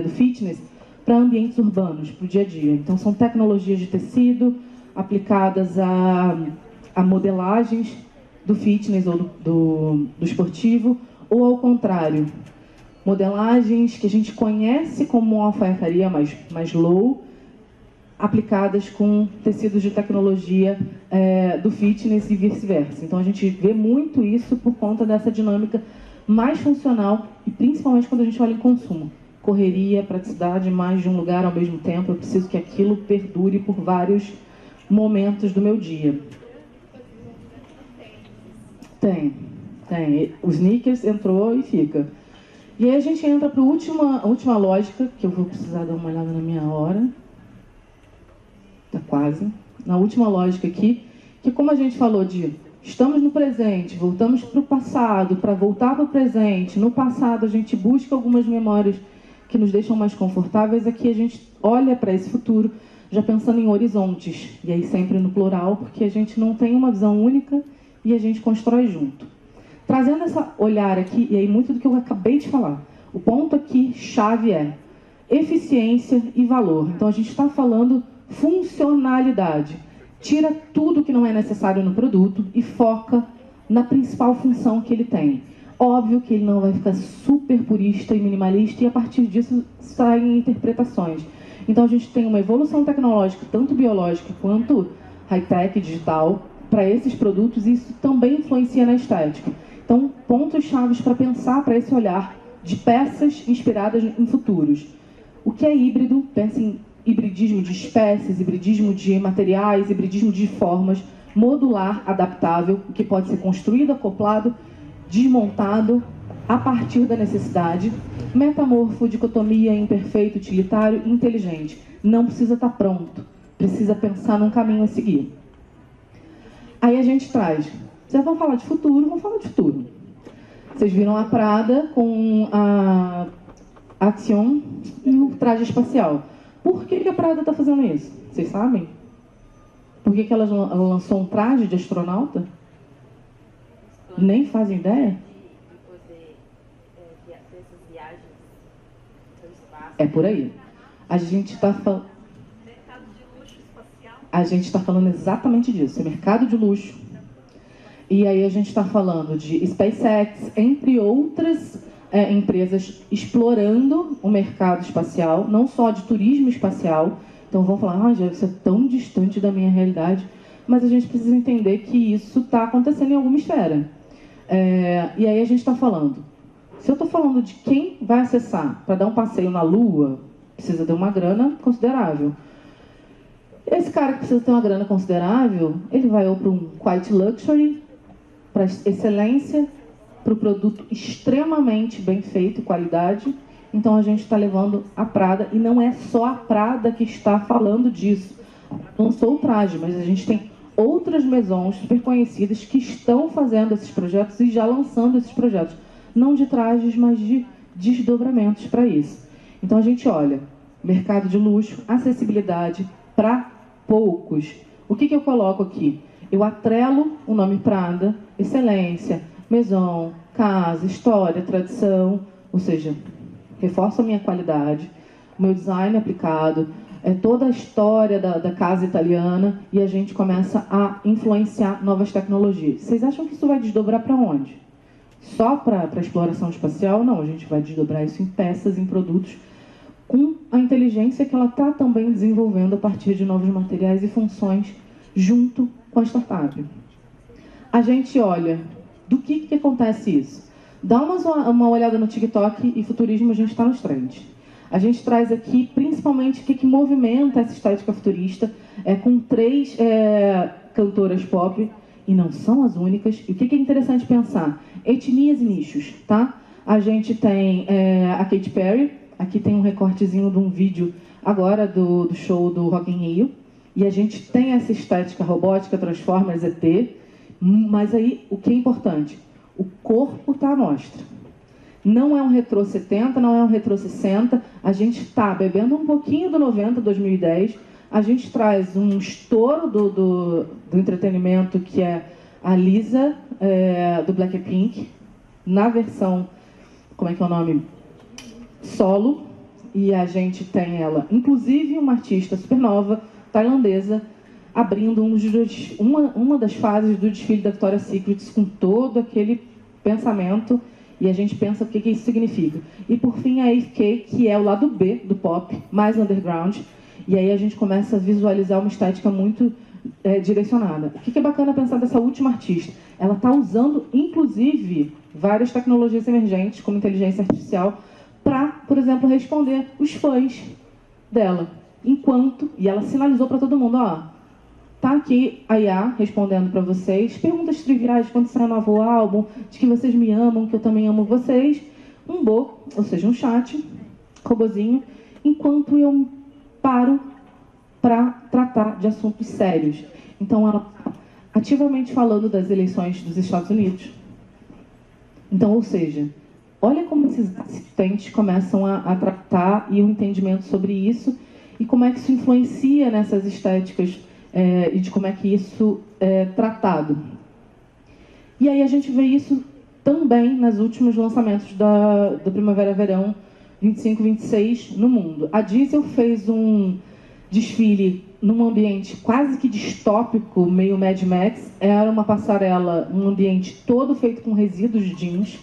S1: fitness para ambientes urbanos, para o dia a dia. Então são tecnologias de tecido aplicadas a modelagens do fitness ou do esportivo, ou ao contrário, modelagens que a gente conhece como alfaiataria mais low, aplicadas com tecidos de tecnologia do fitness e vice-versa. Então a gente vê muito isso por conta dessa dinâmica mais funcional e principalmente quando a gente olha em consumo. Correria, praticidade, mais de um lugar ao mesmo tempo, eu preciso que aquilo perdure por vários momentos do meu dia. Tem. O sneakers entrou e fica. E aí a gente entra para a última lógica, que eu vou precisar dar uma olhada na minha hora. Tá quase. Na última lógica aqui, que como a gente falou estamos no presente, voltamos para o passado, para voltar para o presente. No passado a gente busca algumas memórias que nos deixam mais confortáveis. Aqui a gente olha para esse futuro, já pensando em horizontes. E aí sempre no plural, porque a gente não tem uma visão única e a gente constrói junto. Trazendo esse olhar aqui, e aí muito do que eu acabei de falar, o ponto aqui chave é eficiência e valor. Então a gente está falando funcionalidade. Tira tudo que não é necessário no produto e foca na principal função que ele tem. Óbvio que ele não vai ficar super purista e minimalista, e a partir disso saem interpretações. Então a gente tem uma evolução tecnológica, tanto biológica quanto high-tech, digital, para esses produtos, e isso também influencia na estética. Então, pontos chaves para pensar para esse olhar de peças inspiradas em futuros. O que é híbrido? Pense em hibridismo de espécies, hibridismo de materiais, hibridismo de formas, modular, adaptável, o que pode ser construído, acoplado, desmontado a partir da necessidade, metamorfo, dicotomia, imperfeito, utilitário, inteligente. Não precisa estar pronto, precisa pensar num caminho a seguir. Aí a gente traz, vocês vão falar de futuro, vamos falar de futuro. Vocês viram a Prada com a Action e o traje espacial. Por que a Prada está fazendo isso? Vocês sabem? Por que ela lançou um traje de astronauta? Nem fazem ideia? É por aí. A gente está falando exatamente disso. É mercado de luxo. E aí a gente está falando de SpaceX, entre outras empresas explorando o mercado espacial, não só de turismo espacial. Então vão falar, já isso é tão distante da minha realidade, mas a gente precisa entender que isso está acontecendo em alguma esfera. E aí a gente está falando, se eu estou falando de quem vai acessar para dar um passeio na Lua, precisa ter uma grana considerável. Esse cara que precisa ter uma grana considerável, ele vai ou para um Quiet Luxury, para excelência, para o produto extremamente bem feito, qualidade. Então a gente está levando a Prada, e não é só a Prada que está falando disso. Não sou o traje, mas a gente tem outras maisons super conhecidas que estão fazendo esses projetos e já lançando esses projetos. Não de trajes, mas de desdobramentos para isso. Então a gente olha, mercado de luxo, acessibilidade para poucos. O que eu coloco aqui? Eu atrelo o nome Prada, excelência, maison, casa, história, tradição, ou seja, reforço a minha qualidade, o meu design aplicado, toda a história da casa italiana, e a gente começa a influenciar novas tecnologias. Vocês acham que isso vai desdobrar para onde? Só para exploração espacial? Não, a gente vai desdobrar isso em peças, em produtos, com a inteligência que ela está também desenvolvendo a partir de novos materiais e funções junto com a startup. A gente olha, do que acontece isso? Dá uma olhada no TikTok e futurismo, a gente está nos trends. A gente traz aqui, principalmente, o que movimenta essa estética futurista, com 3 cantoras pop, e não são as únicas. E o que é interessante pensar? Etnias e nichos, tá? A gente tem a Katy Perry, aqui tem um recortezinho de um vídeo agora do show do Rock in Rio, e a gente tem essa estética robótica, Transformers, ET, mas aí, o que é importante? O corpo está à mostra. Não é um retrô 70, não é um retrô 60. A gente está bebendo um pouquinho do 90, 2010. A gente traz um estouro do entretenimento, que é a Lisa, do Blackpink, na versão, como é que é o nome? Solo. E a gente tem ela, inclusive uma artista super nova, tailandesa, abrindo uma das fases do desfile da Victoria's Secret com todo aquele pensamento. E a gente pensa o que isso significa. E, por fim, a AFK, que é o lado B do pop, mais underground. E aí a gente começa a visualizar uma estética muito direcionada. O que é bacana pensar dessa última artista? Ela está usando, inclusive, várias tecnologias emergentes, como inteligência artificial, para, por exemplo, responder os fãs dela. E ela sinalizou para todo mundo, tá aqui a IA respondendo para vocês, perguntas triviais, quando sai um novo álbum, de que vocês me amam, que eu também amo vocês, ou seja, um chat, robozinho, enquanto eu paro para tratar de assuntos sérios. Então, ela ativamente falando das eleições dos Estados Unidos. Então, ou seja, olha como esses assistentes começam a tratar e o entendimento sobre isso, e como é que isso influencia nessas estéticas, e de como é que isso é tratado. E aí a gente vê isso também nos últimos lançamentos do Primavera-Verão 25-26 no mundo. A Diesel fez um desfile num ambiente quase que distópico, meio Mad Max. Era uma passarela, um ambiente todo feito com resíduos de jeans.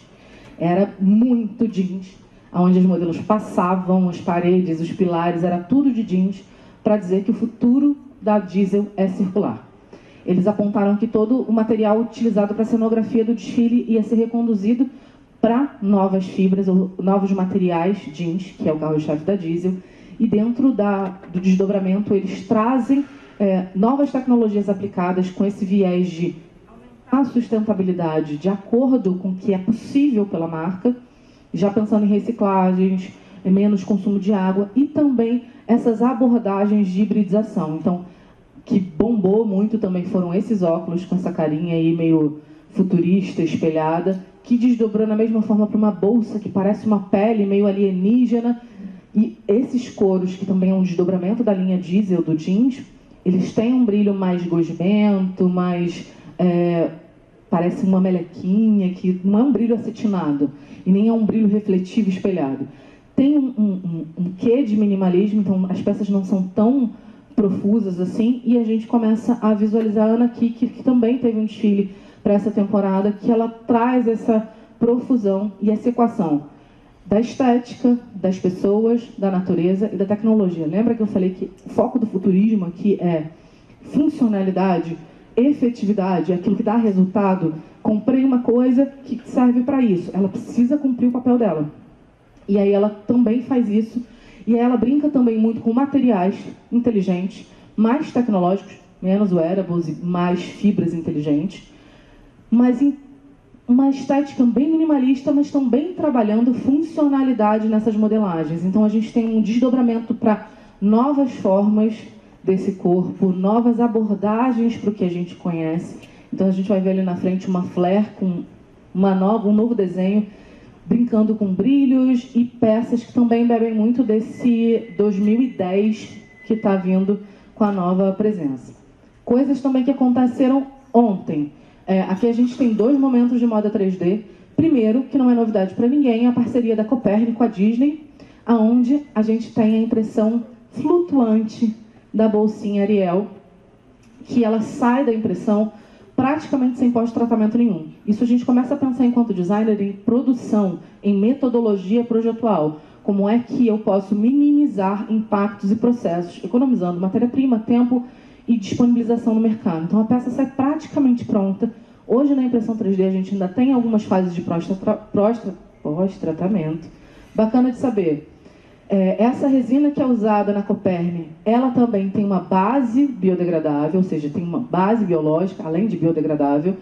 S1: Era muito jeans, onde os modelos passavam, as paredes, os pilares, era tudo de jeans, para dizer que o futuro da Diesel é circular. Eles apontaram que todo o material utilizado para a cenografia do desfile ia ser reconduzido para novas fibras, ou novos materiais jeans, que é o carro-chefe da Diesel, e dentro do desdobramento eles trazem novas tecnologias aplicadas com esse viés de a sustentabilidade, de acordo com o que é possível pela marca, já pensando em reciclagens, menos consumo de água, e também essas abordagens de hibridização. Então, que bombou muito também foram esses óculos com essa carinha aí meio futurista, espelhada, que desdobrou na mesma forma para uma bolsa que parece uma pele meio alienígena. E esses couros, que também é um desdobramento da linha Diesel do jeans, eles têm um brilho mais gosmento, mais... parece uma melequinha, que não é um brilho acetinado, e nem é um brilho refletivo espelhado. Tem um quê de minimalismo, então as peças não são tão profusas assim, e a gente começa a visualizar a Ana Kik, que também teve um desfile para essa temporada, que ela traz essa profusão e essa equação da estética, das pessoas, da natureza e da tecnologia. Lembra que eu falei que o foco do futurismo aqui é funcionalidade, efetividade, aquilo que dá resultado? Comprei uma coisa que serve para isso, ela precisa cumprir o papel dela. E aí ela também faz isso, e aí ela brinca também muito com materiais inteligentes, mais tecnológicos, menos wearables e mais fibras inteligentes, mas em uma estética bem minimalista, mas também trabalhando funcionalidade nessas modelagens. Então a gente tem um desdobramento para novas formas desse corpo, novas abordagens para o que a gente conhece. Então a gente vai ver ali na frente uma flare com um novo desenho, brincando com brilhos e peças que também bebem muito desse 2010 que está vindo com a nova presença. Coisas também que aconteceram ontem. Aqui a gente tem 2 momentos de moda 3D. Primeiro, que não é novidade para ninguém, a parceria da Copernic com a Disney, onde a gente tem a impressão flutuante da bolsinha Ariel, que ela sai da impressão praticamente sem pós-tratamento nenhum. Isso a gente começa a pensar enquanto designer em produção, em metodologia projetual. Como é que eu posso minimizar impactos e processos, economizando matéria-prima, tempo e disponibilização no mercado. Então a peça sai praticamente pronta. Hoje na impressão 3D a gente ainda tem algumas fases de pós-tratamento. Bacana de saber. Essa resina que é usada na Copernic, ela também tem uma base biodegradável, ou seja, tem uma base biológica, além de biodegradável,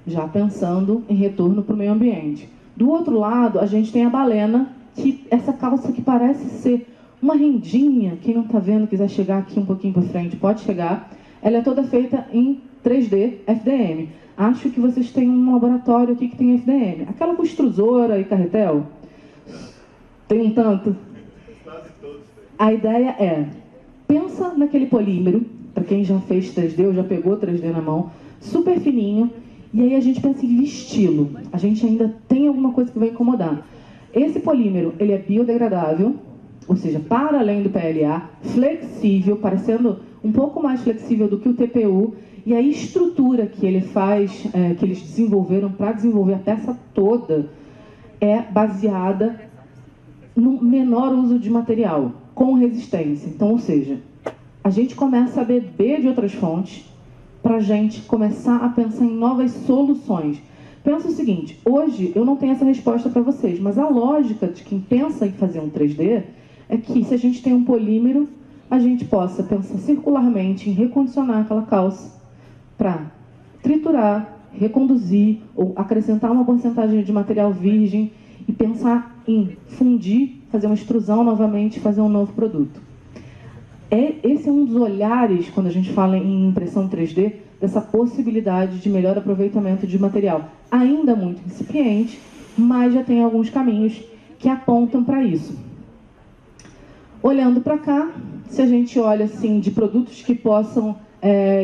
S1: já pensando em retorno para o meio ambiente. Do outro lado, a gente tem a balena, que essa calça que parece ser uma rendinha, quem não está vendo, quiser chegar aqui um pouquinho para frente, pode chegar. Ela é toda feita em 3D, FDM. Acho que vocês têm um laboratório aqui que tem FDM. Aquela com extrusora e carretel, tem um tanto. A ideia é, pensa naquele polímero, para quem já fez 3D ou já pegou 3D na mão, super fininho, e aí a gente pensa em vesti-lo. A gente ainda tem alguma coisa que vai incomodar. Esse polímero, ele é biodegradável, ou seja, para além do PLA, flexível, parecendo um pouco mais flexível do que o TPU, e a estrutura que ele faz, que eles desenvolveram para desenvolver a peça toda, é baseada no menor uso de material, com resistência. Então, ou seja, a gente começa a beber de outras fontes para a gente começar a pensar em novas soluções. Pensa o seguinte, hoje eu não tenho essa resposta para vocês, mas a lógica de quem pensa em fazer um 3D é que se a gente tem um polímero, a gente possa pensar circularmente em recondicionar aquela calça para triturar, reconduzir ou acrescentar uma porcentagem de material virgem e pensar em fundir, fazer uma extrusão novamente, fazer um novo produto. Esse é um dos olhares, quando a gente fala em impressão 3D, dessa possibilidade de melhor aproveitamento de material. Ainda muito incipiente, mas já tem alguns caminhos que apontam para isso. Olhando para cá, se a gente olha assim, de produtos que possam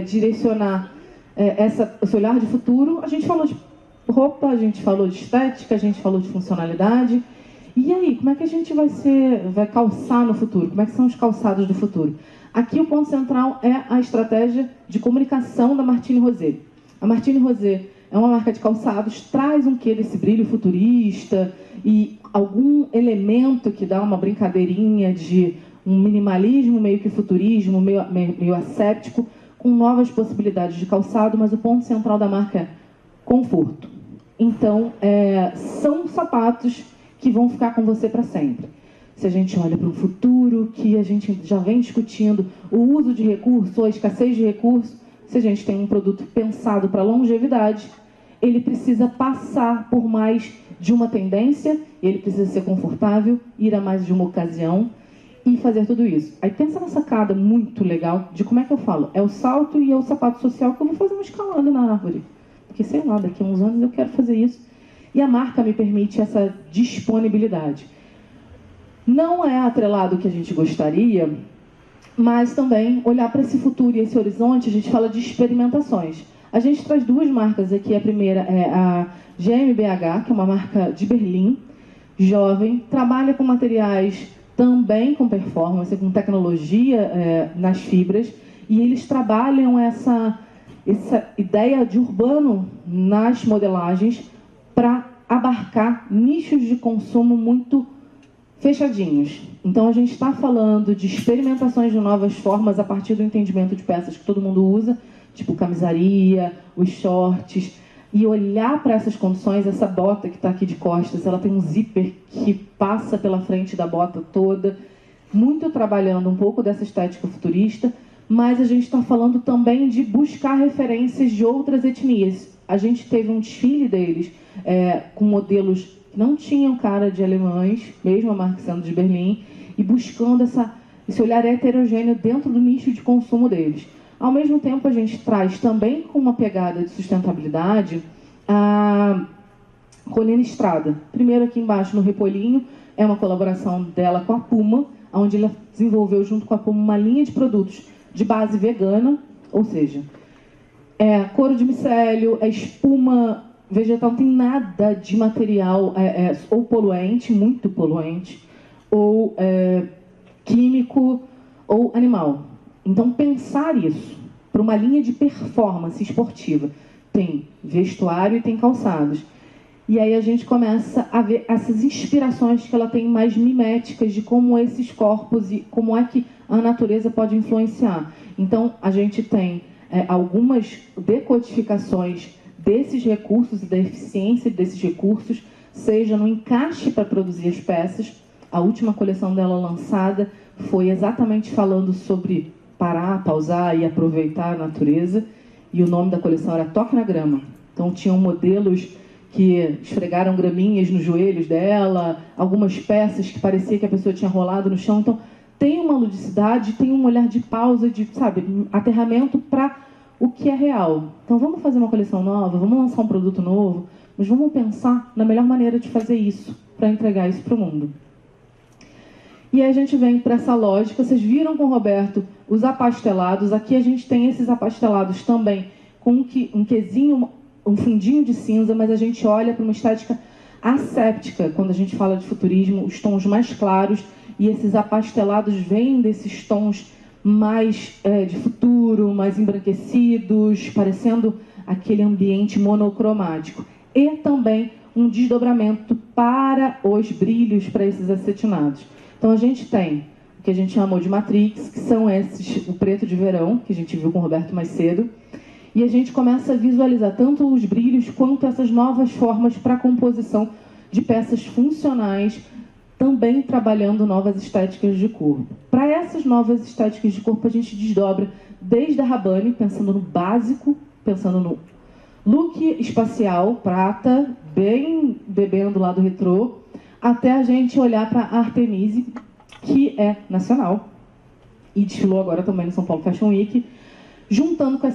S1: direcionar esse olhar de futuro, a gente falou de roupa, a gente falou de estética, a gente falou de funcionalidade. E aí, como é que a gente vai calçar no futuro? Como é que são os calçados do futuro? Aqui o ponto central é a estratégia de comunicação da Martini Rosé. A Martini Rosé é uma marca de calçados, traz um quê desse brilho futurista e algum elemento que dá uma brincadeirinha de um minimalismo meio que futurismo, meio ascético, com novas possibilidades de calçado, mas o ponto central da marca é conforto. Então, são sapatos que vão ficar com você para sempre. Se a gente olha para um futuro que a gente já vem discutindo o uso de recursos ou a escassez de recursos, se a gente tem um produto pensado para longevidade, ele precisa passar por mais de uma tendência, ele precisa ser confortável, ir a mais de uma ocasião e fazer tudo isso. Aí pensa na sacada muito legal de como é que eu falo. É o salto e é o sapato social que eu vou fazer um escalando na árvore. Porque, sei lá, daqui a uns anos eu quero fazer isso. E a marca me permite essa disponibilidade. Não é atrelado o que a gente gostaria, mas também olhar para esse futuro e esse horizonte, a gente fala de experimentações. A gente traz 2 marcas aqui. A primeira é a GmbH, que é uma marca de Berlim, jovem, trabalha com materiais também com performance, com tecnologia nas fibras, e eles trabalham essa ideia de urbano nas modelagens para abarcar nichos de consumo muito fechadinhos. Então, a gente está falando de experimentações de novas formas a partir do entendimento de peças que todo mundo usa, tipo camisaria, os shorts, e olhar para essas condições. Essa bota que está aqui de costas, ela tem um zíper que passa pela frente da bota toda, muito trabalhando um pouco dessa estética futurista, mas a gente está falando também de buscar referências de outras etnias. A gente teve um desfile deles com modelos que não tinham cara de alemães, mesmo a marca sendo de Berlim, e buscando esse olhar heterogêneo dentro do nicho de consumo deles. Ao mesmo tempo, a gente traz também com uma pegada de sustentabilidade a Colina Estrada. Primeiro aqui embaixo no Repolinho, é uma colaboração dela com a Puma, onde ela desenvolveu junto com a Puma uma linha de produtos de base vegana, ou seja, couro de micélio, espuma vegetal, não tem nada de material ou poluente, muito poluente, ou químico, ou animal. Então, pensar isso para uma linha de performance esportiva. Tem vestuário e tem calçados. E aí a gente começa a ver essas inspirações que ela tem mais miméticas de como esses corpos e como é que a natureza pode influenciar. Então, a gente tem algumas decodificações desses recursos e da eficiência desses recursos, seja no encaixe para produzir as peças. A última coleção dela lançada foi exatamente falando sobre parar, pausar e aproveitar a natureza. E o nome da coleção era Toque na Grama. Então, tinham modelos que esfregaram graminhas nos joelhos dela, algumas peças que parecia que a pessoa tinha rolado no chão. Então, tem uma ludicidade, tem um olhar de pausa, de, aterramento para o que é real. Então, vamos fazer uma coleção nova, vamos lançar um produto novo, mas vamos pensar na melhor maneira de fazer isso, para entregar isso para o mundo. E aí a gente vem para essa lógica. Vocês viram com o Roberto os apastelados. Aqui a gente tem esses apastelados também com um quesinho, um fundinho de cinza, mas a gente olha para uma estética asséptica quando a gente fala de futurismo, os tons mais claros, e esses apastelados vêm desses tons mais de futuro, mais embranquecidos, parecendo aquele ambiente monocromático. E também um desdobramento para os brilhos, para esses acetinados. Então, a gente tem o que a gente chamou de Matrix, que são esses, o preto de verão, que a gente viu com o Roberto mais cedo, e a gente começa a visualizar tanto os brilhos quanto essas novas formas para a composição de peças funcionais, também trabalhando novas estéticas de corpo. Para essas novas estéticas de corpo, a gente desdobra desde a Rabanne, pensando no básico, pensando no look espacial, prata, bem bebendo lá do retrô, até a gente olhar para a Artemisia, que é nacional, e desfilou agora também no São Paulo Fashion Week, juntando com a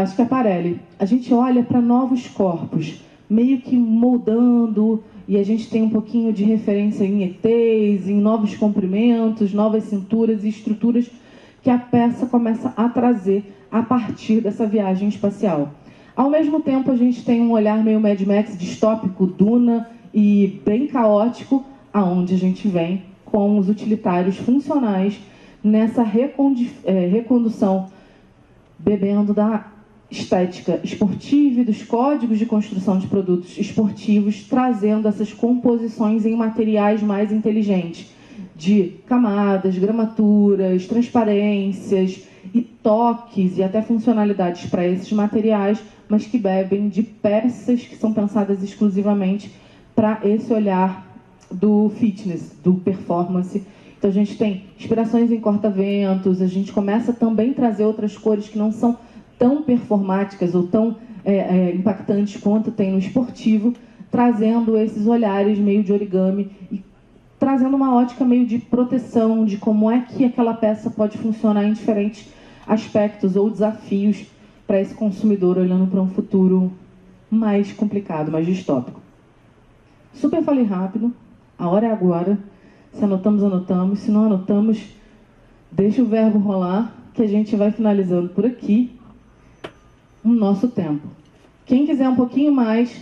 S1: Schiaparelli. A gente olha para novos corpos, meio que moldando, e a gente tem um pouquinho de referência em ETs, em novos comprimentos, novas cinturas e estruturas que a peça começa a trazer a partir dessa viagem espacial. Ao mesmo tempo, a gente tem um olhar meio Mad Max, distópico, Duna, e bem caótico, aonde a gente vem com os utilitários funcionais nessa recondução, bebendo da estética esportiva e dos códigos de construção de produtos esportivos, trazendo essas composições em materiais mais inteligentes, de camadas, gramaturas, transparências e toques e até funcionalidades para esses materiais, mas que bebem de peças que são pensadas exclusivamente para esse olhar do fitness, do performance. Então, a gente tem inspirações em corta-ventos, a gente começa também a trazer outras cores que não são tão performáticas ou tão impactantes quanto tem no esportivo, trazendo esses olhares meio de origami e trazendo uma ótica meio de proteção, de como é que aquela peça pode funcionar em diferentes aspectos ou desafios para esse consumidor olhando para um futuro mais complicado, mais distópico. Super falei rápido, a hora é agora. Se anotamos, anotamos. Se não anotamos, deixa o verbo rolar, que a gente vai finalizando por aqui o nosso tempo. Quem quiser um pouquinho mais,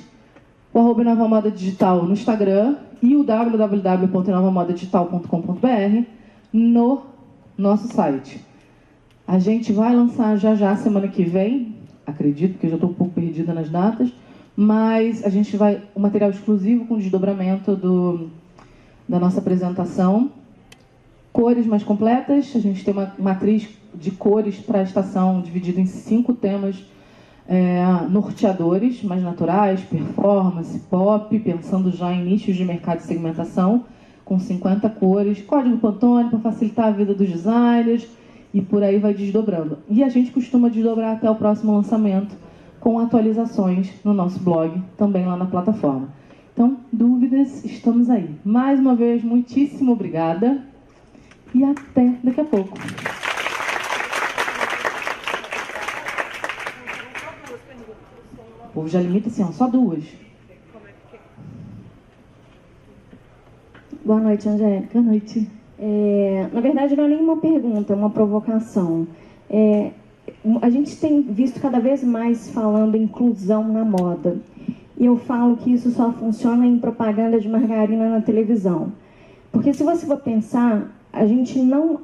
S1: o @InovaModaDigital no Instagram e o www.inovamodadigital.com.br no nosso site. A gente vai lançar já semana que vem acredito, porque eu já estou um pouco perdida nas datas, mas a gente vai, um material exclusivo com desdobramento da nossa apresentação, cores mais completas, a gente tem uma matriz de cores para a estação dividida em 5 temas norteadores, mais naturais, performance, pop, pensando já em nichos de mercado e segmentação, com 50 cores, código Pantone para facilitar a vida dos designers, e por aí vai desdobrando. E a gente costuma desdobrar até o próximo lançamento, com atualizações no nosso blog, também lá na plataforma. Então, dúvidas, estamos aí. Mais uma vez, muitíssimo obrigada e até daqui a pouco. O povo já limita assim, ó, só 2.
S3: Boa noite, Angélica.
S1: Boa noite.
S3: Na verdade, não é nenhuma pergunta, é uma provocação. A gente tem visto cada vez mais falando em inclusão na moda. E eu falo que isso só funciona em propaganda de margarina na televisão. Porque se você for pensar, a gente não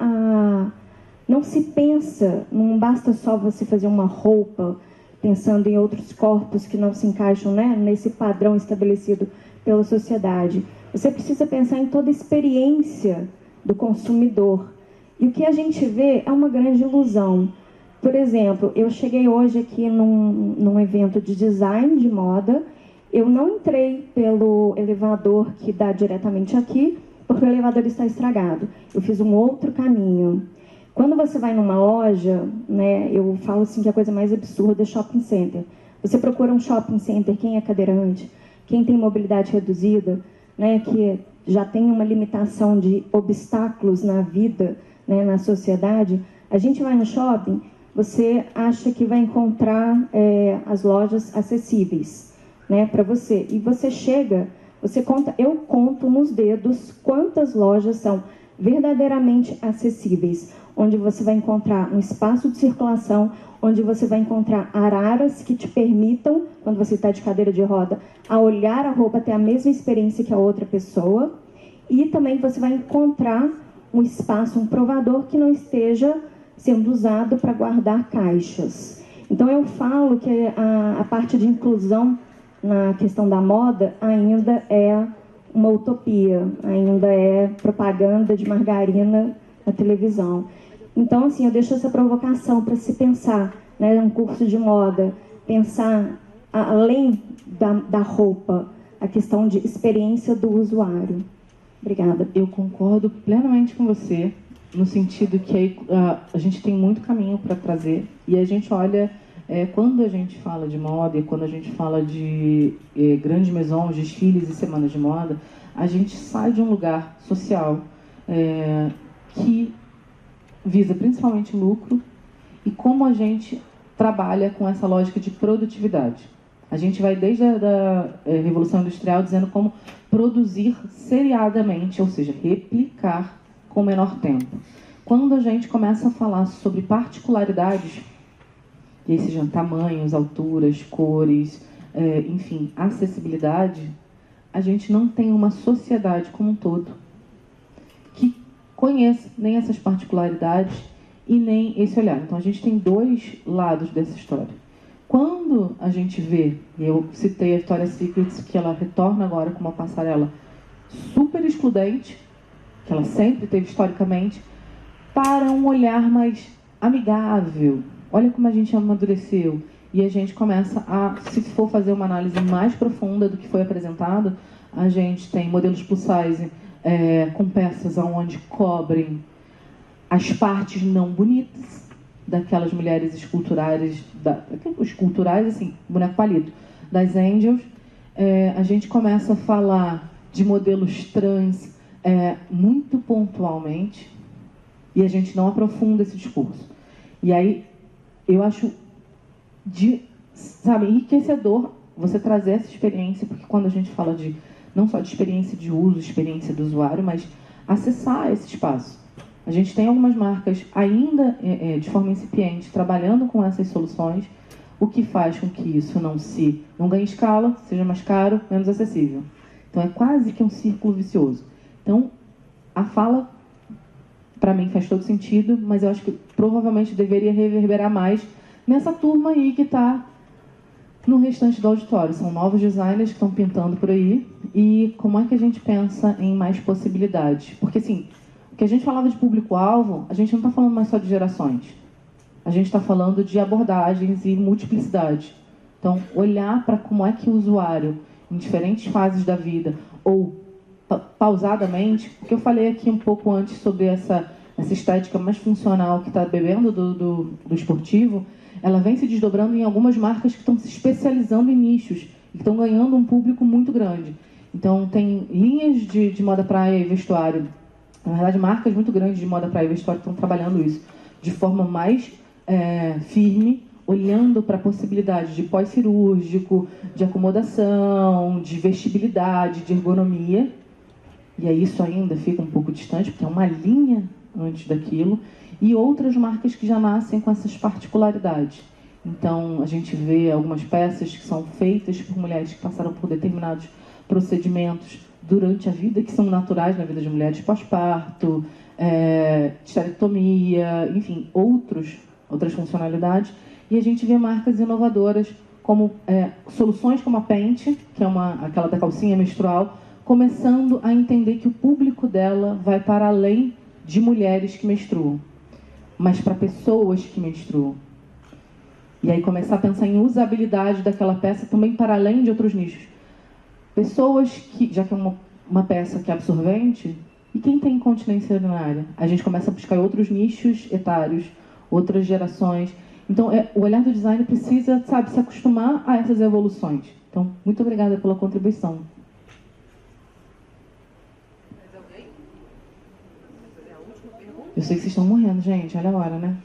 S3: se pensa, não basta só você fazer uma roupa pensando em outros corpos que não se encaixam, né, nesse padrão estabelecido pela sociedade. Você precisa pensar em toda a experiência do consumidor. E o que a gente vê é uma grande ilusão. Por exemplo, eu cheguei hoje aqui num evento de design de moda. Eu não entrei pelo elevador que dá diretamente aqui, porque o elevador está estragado. Eu fiz um outro caminho. Quando você vai numa loja, né, eu falo assim que a coisa mais absurda é shopping center. Você procura um shopping center, quem é cadeirante, quem tem mobilidade reduzida, né, que já tem uma limitação de obstáculos na vida, né, na sociedade. A gente vai no shopping, você acha que vai encontrar as lojas acessíveis, né, para você. E você chega, eu conto nos dedos quantas lojas são verdadeiramente acessíveis, onde você vai encontrar um espaço de circulação, onde você vai encontrar araras que te permitam, quando você está de cadeira de roda, a olhar a roupa, ter a mesma experiência que a outra pessoa. E também você vai encontrar um espaço, um provador que não esteja sendo usado para guardar caixas. Então eu falo que a parte de inclusão na questão da moda ainda é uma utopia, ainda é propaganda de margarina na televisão. Então, assim, eu deixo essa provocação para se pensar, né, um curso de moda, pensar além da roupa, a questão de experiência do usuário. Obrigada.
S1: Eu concordo plenamente com você, no sentido que a gente tem muito caminho para trazer, e a gente olha, quando a gente fala de moda e quando a gente fala de grandes maisons, desfiles e semanas de moda, a gente sai de um lugar social que visa principalmente lucro, e como a gente trabalha com essa lógica de produtividade. A gente vai desde a Revolução Industrial dizendo como produzir seriadamente, ou seja, replicar com menor tempo. Quando a gente começa a falar sobre particularidades, e aí sejam tamanhos, alturas, cores, enfim, acessibilidade, a gente não tem uma sociedade como um todo que conheça nem essas particularidades e nem esse olhar. Então a gente tem 2 lados dessa história. Quando a gente vê, e eu citei a Victoria's Secret, que ela retorna agora com uma passarela super excludente, que ela sempre teve historicamente, para um olhar mais amigável. Olha como a gente amadureceu. E a gente começa a, se for fazer uma análise mais profunda do que foi apresentado, a gente tem modelos plus size com peças onde cobrem as partes não bonitas daquelas mulheres esculturais, assim, boneco palito, das Angels. A gente começa a falar de modelos trans muito pontualmente, e a gente não aprofunda esse discurso. E aí, eu acho enriquecedor você trazer essa experiência, porque quando a gente fala não só de experiência de uso, experiência do usuário, mas acessar esse espaço. A gente tem algumas marcas ainda de forma incipiente trabalhando com essas soluções, o que faz com que isso não ganhe escala, seja mais caro, menos acessível. Então é quase que um círculo vicioso. Então a fala, para mim, faz todo sentido, mas eu acho que provavelmente deveria reverberar mais nessa turma aí que está no restante do auditório. São novos designers que estão pintando por aí. E como é que a gente pensa em mais possibilidades? Porque, assim, o que a gente falava de público-alvo, a gente não está falando mais só de gerações. A gente está falando de abordagens e multiplicidade. Então, olhar para como é que o usuário, em diferentes fases da vida, ou pausadamente, porque eu falei aqui um pouco antes sobre essa estética mais funcional que está bebendo do esportivo, ela vem se desdobrando em algumas marcas que estão se especializando em nichos e estão ganhando um público muito grande. Então, tem linhas de moda praia e vestuário, na verdade, marcas muito grandes de moda praia e vestuário estão trabalhando isso de forma mais firme, olhando para a possibilidade de pós-cirúrgico, de acomodação, de vestibilidade, de ergonomia. E aí isso ainda fica um pouco distante, porque é uma linha antes daquilo, e outras marcas que já nascem com essas particularidades. Então, a gente vê algumas peças que são feitas por mulheres que passaram por determinados procedimentos durante a vida, que são naturais na vida de mulheres, pós-parto, esterectomia, enfim, outras funcionalidades. E a gente vê marcas inovadoras, como soluções como a Pente, que é aquela da calcinha menstrual, começando a entender que o público dela vai para além de mulheres que menstruam, mas para pessoas que menstruam. E aí começar a pensar em usabilidade daquela peça também para além de outros nichos. Pessoas que, já que é uma peça que é absorvente, e quem tem incontinência urinária? A gente começa a buscar outros nichos etários, outras gerações. Então, o olhar do design precisa, sabe, se acostumar a essas evoluções. Então, muito obrigada pela contribuição. Eu sei que vocês estão morrendo, gente. Olha a hora, né?